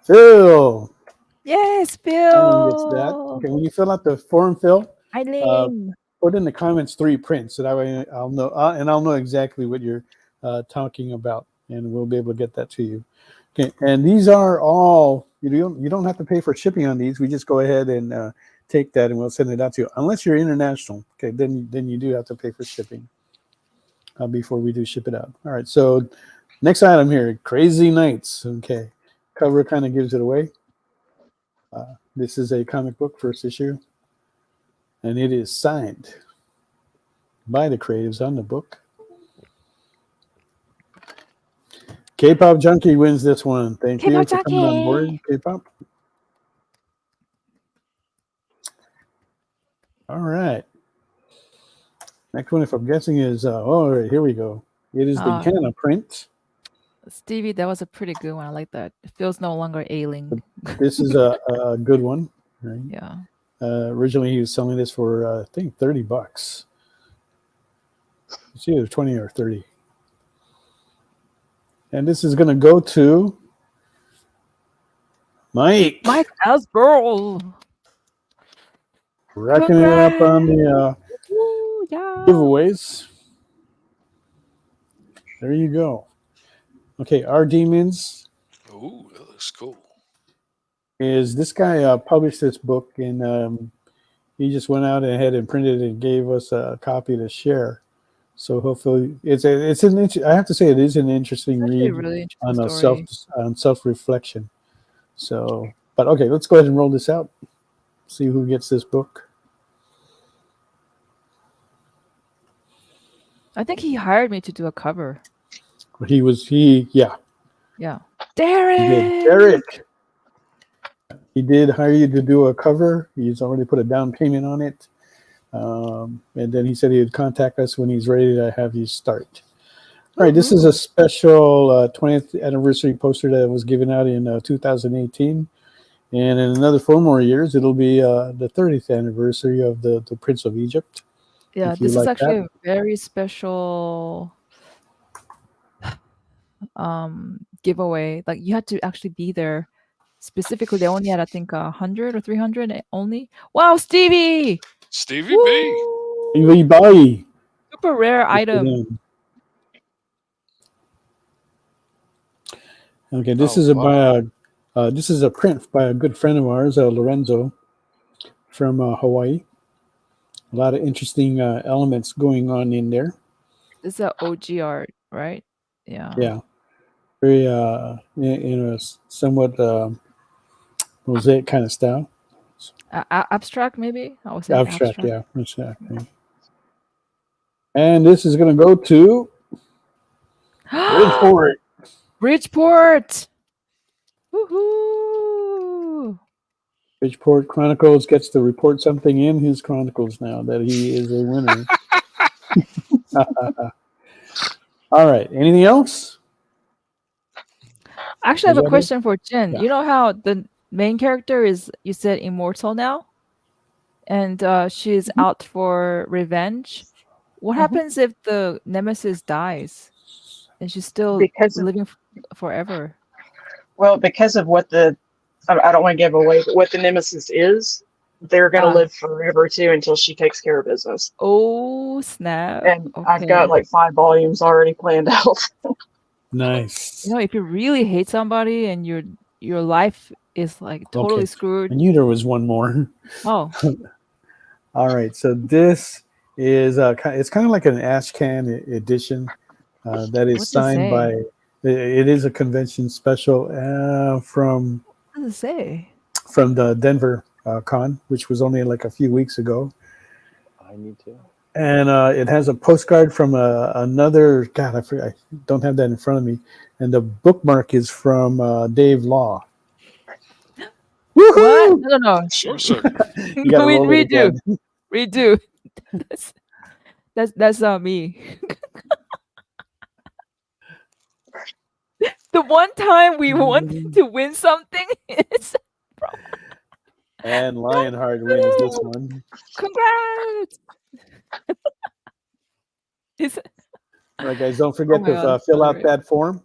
Phil. Yes, Phil. Gets that. Okay, when you fill out the form, Phil, put in the comments 3 prints, so that way I'll know, and I'll know exactly what you're talking about, and we'll be able to get that to you. Okay, and these are all you don't have to pay for shipping on these. We just go ahead and take that, and we'll send it out to you. Unless you're international, okay, then you do have to pay for shipping before we do ship it out. All right, so next item here, Crazy Nights. Okay. Cover kind of gives it away. This is a comic book, first issue, and it is signed by the creatives on the book. K-Pop Junkie wins this one. Thank you for coming on board, K-Pop. All right. Next one, if I'm guessing, is all right, here we go. It is the Canna print. Stevie, that was a pretty good one. I like that. It feels no longer ailing. This is a good one, right? Yeah. Originally, he was selling this for I think $30. It's either 20 or 30. And this is going to go to Mike. Mike Asbro. Racking it up on the giveaways. There you go. Okay, Our Demons. Ooh, that looks cool. Is this guy published this book, and he just went out ahead and printed it and gave us a copy to share. So hopefully, I have to say it is an interesting read, really interesting on self-reflection. So, but okay, let's go ahead and roll this out. See who gets this book. I think he hired me to do a cover. Yeah. Derek. He did hire you to do a cover. He's already put a down payment on it. And then he said he would contact us when he's ready to have you start. All right, this is a special 20th anniversary poster that was given out in 2018. And in another 4 more years, it'll be the 30th anniversary of the Prince of Egypt. Yeah, If you this is like actually that. a very special giveaway. Like you had to actually be there. Specifically, they only had, I think, 100 or 300 only. Wow, Stevie! Stevie B. Stevie Bye. Super rare item. Okay, this Oh, is wow. this is a print by a good friend of ours, Lorenzo, from Hawaii. A lot of interesting elements going on in there. This is a OG art, right? Yeah. Yeah, very somewhat mosaic kind of style. Abstract, maybe. I would say Abstract, yeah, exactly. And this is going to go to Bridgeport. Bridgeport. Woohoo! Bridgeport Chronicles gets to report something in his chronicles now that he is a winner. All right. Anything else? Actually, I have a that it? question for Jen. Yeah. You know how the main character is, you said, immortal now? And she's out for revenge. What happens if the nemesis dies and she's still Because of, living forever? well, because of what I don't want to give away, but what the nemesis is, they're going to live forever too until she takes care of business. Oh, snap. And Okay. I've got like 5 volumes already planned out. Nice. You know, if you really hate somebody and your life is like totally screwed. I knew there was one more. Oh. All right. So this is it's kind of like an Ashcan edition that is signed by. It is a convention special from. What does it say? From the Denver con, which was only like a few weeks ago. I need to. And it has a postcard from another. God, I don't have that in front of me. And the bookmark is from Dave Law. What? No. You gotta roll it again. Redo. That's not me. The one time we wanted to win something is. And Lionheart wins this one. Congrats! All right, guys, don't forget to fill out that form.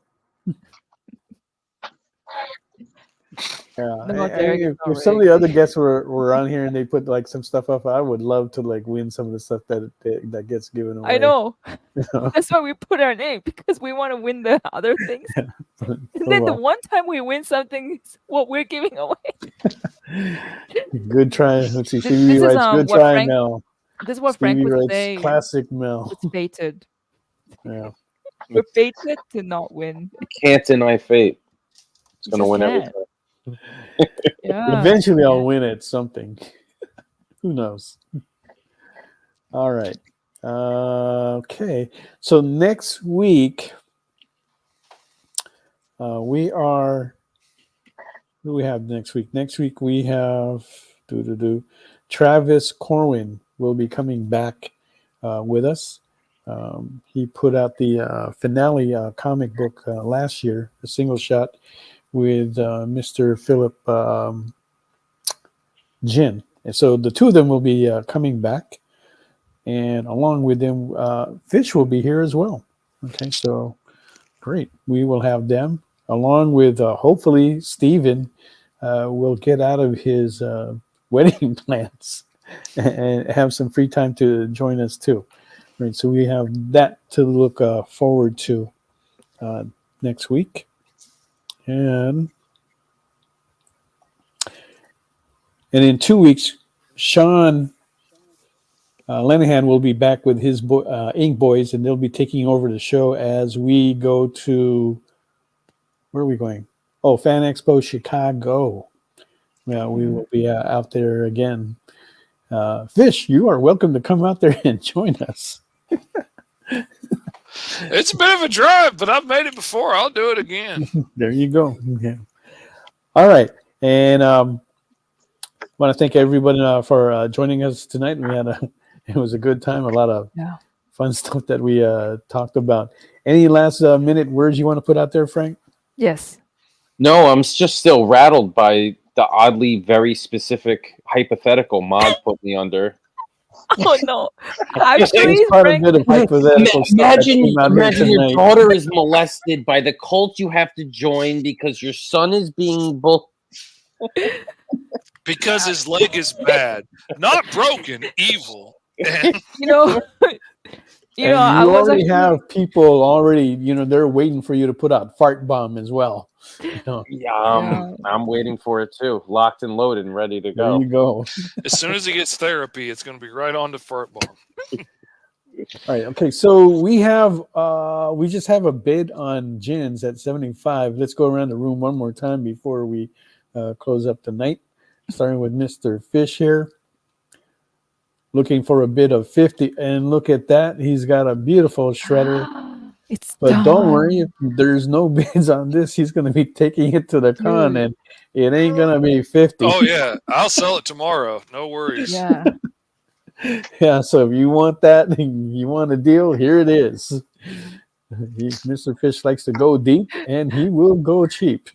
If some of the other guests were on here and they put like some stuff up, I would love to like win some of the stuff that gets given away. I know. That's why we put our name, because we want to win the other things. And then the one time we win something is what we're giving away. Good try. Let's see. Stevie writes, good try, Mel. This is what Frank would say. Classic Mel. It's fated. Yeah. We're fated to not win. You can't deny fate. It's going to win everything. Yeah. Eventually I'll win at something. Who knows? All right. Okay. So next week we are. Who do we have next week? Next week we have Travis Corwin will be coming back with us. He put out the finale comic book last year, a single shot with Mr. Philip Jin. And so the two of them will be coming back. And along with them, Fish will be here as well. Okay, so great. We will have them along with hopefully Steven will get out of his wedding plans and have some free time to join us too. Right, so we have that to look forward to next week. And in 2 weeks, Sean Lenihan will be back with his Ink Boys, and they'll be taking over the show as we go to, where are we going? Oh, Fan Expo Chicago. Yeah, we will be out there again. Fish, you are welcome to come out there and join us. It's a bit of a drive, but I've made it before. I'll do it again. There you go. Yeah. All right. And I want to thank everybody for joining us tonight. It was a good time, a lot of fun stuff that we talked about. Any last minute words you want to put out there, Frank? Yes. No, I'm just still rattled by the oddly very specific hypothetical Mog put me under. Oh no. There's Actually, quite a Frank, bit of hypothetical stuff that Imagine, came out here imagine your tonight. daughter is molested by the cult you have to join because your son is being Because his leg is bad, not broken, evil. And you know, And I you was already actually, have people already, they're waiting for you to put out fart bomb as well. Yeah, Yeah. I'm waiting for it too. Locked and loaded and ready to There go. you go. as soon as he gets therapy, it's going to be right on to fart bomb. All right. Okay. So we just have a bid on gins at 75. Let's go around the room one more time before we close up tonight. Starting with Mr. Fish here. Looking for a bid of 50. And look at that. He's got a beautiful shredder. It's But done. don't worry, there's no bids on this. He's going to be taking it to the con, and it ain't going to be 50. Oh yeah, I'll sell it tomorrow. No worries. Yeah. Yeah, so if you want that, you want a deal, here it is. Mr. Fish likes to go deep, and he will go cheap.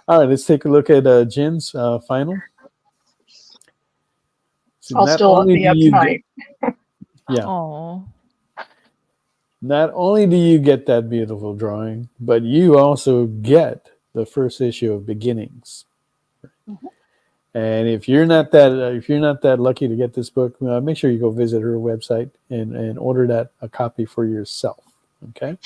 All right, let's take a look at Jin's final. So I'll still be up tonight. Yeah. Oh. Not only do you get that beautiful drawing, but you also get the first issue of Beginnings. Mhm. And if you're not that lucky to get this book, make sure you go visit her website and order a copy for yourself. Okay.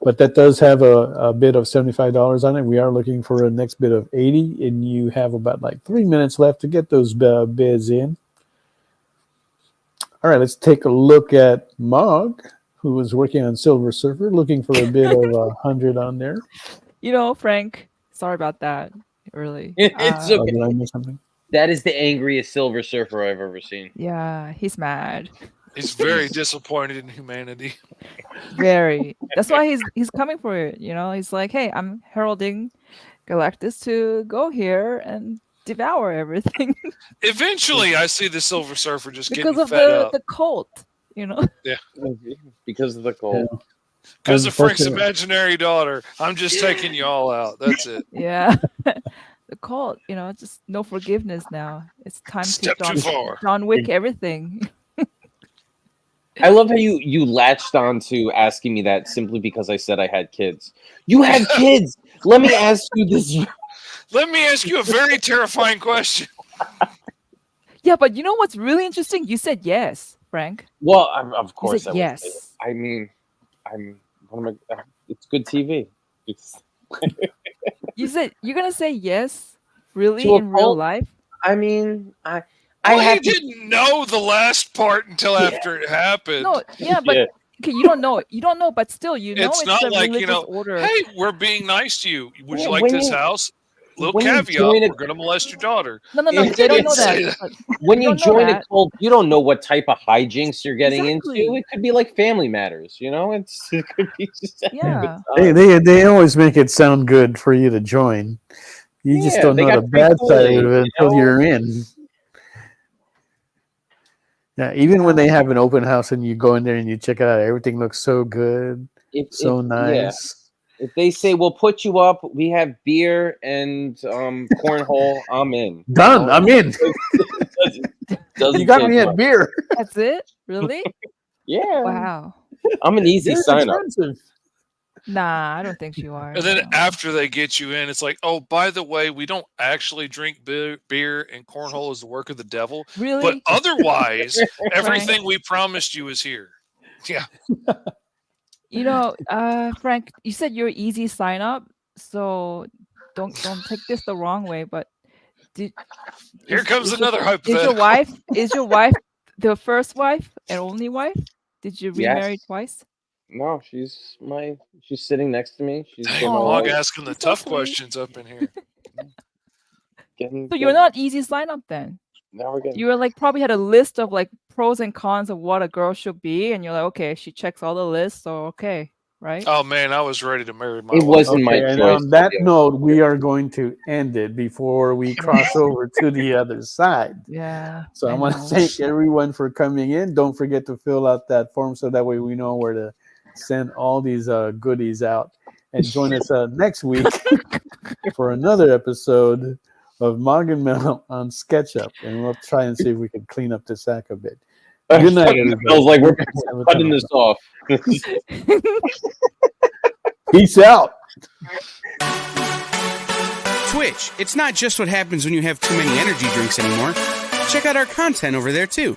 But that does have a bid of $75 on it. We are looking for a next bid of 80, and you have about 3 minutes left to get those bids in. All right, let's take a look at Mog, who was working on Silver Surfer, looking for a bid of 100 on there. Frank, sorry about that. Really. It's Oh, okay. did I miss something? That is the angriest Silver Surfer I've ever seen. Yeah, he's mad. He's very disappointed in humanity. Very. That's why he's coming for it. He's like, hey, I'm heralding Galactus to go here and devour everything Eventually, I see the Silver Surfer just because getting of fed up. the cult. Yeah, Because of the cold. because of Frank's Unfortunately. imaginary daughter. I'm just taking you all out. That's it. Yeah. The cult. Just no forgiveness now. It's time Step to too far. John Wick everything. I love how you latched on to asking me that simply because I said I had kids. You have kids. Let me ask you this. Let me ask you a very terrifying question. Yeah, but you know what's really interesting? You said yes, Frank. Well, of You course said I would yes. say it. I mean, it's good TV. You said you're gonna say yes, really, To a in real cult? life? I mean, I Well, have you didn't know the last part until after it happened. No, yeah, but Yeah. okay, you don't know it. You don't know, but still, It's it's not a like, religious order. hey, we're being nice to you. Would you Yeah, like when this you- house? Little when you caveat, join a- we're going to molest your daughter. No, It they don't know didn't say that. that. when You you don't know join a that. cult, you don't know what type of hijinks you're getting Exactly. into. It could be like Family Matters, it could be just Yeah. They always make it sound good for you to join. You just Yeah, don't they know got the free bad side Kool-Aid, of it until you're in. Yeah, even when they have an open house and you go in there and you check it out, everything looks so good, so nice. If they say we'll put you up, we have beer and cornhole, I'm in. Done. I'm in. Doesn't You got take me at much. beer. That's it? Really? Yeah, Wow. I'm an easy Beer's sign up. expensive. Nah, I don't think you are. And then no. after they get you in, it's like, oh, by the way, we don't actually drink beer and cornhole is the work of the devil. Really? But otherwise, everything we promised you is here. Yeah. Frank, you said you're easy sign up, so don't take this the wrong way, but Here comes another Is hypothetical. your wife the first wife and only wife? Did you remarry Yes. twice? No, she's sitting next to me. She's Hey, been my Mog wife. asking the That's so tough sweet. questions up in here. Getting- So you're not easy sign up then. Now we're getting. You were probably had a list of pros and cons of what a girl should be, and you're like, okay, she checks all the lists, so okay, right? Oh, man, I was ready to marry my It wife. wasn't my Okay, and choice. on that note, we are going to end it before we cross over to the other side. Yeah. So I want to thank everyone for coming in. Don't forget to fill out that form so that way we know where to send all these goodies out. And join us next week for another episode of Mog and Mel on SketchUp. And we'll try and see if we can clean up the sack a bit. Good night, everybody. Feels like we're cutting this off. Peace out. Twitch, it's not just what happens when you have too many energy drinks anymore. Check out our content over there too.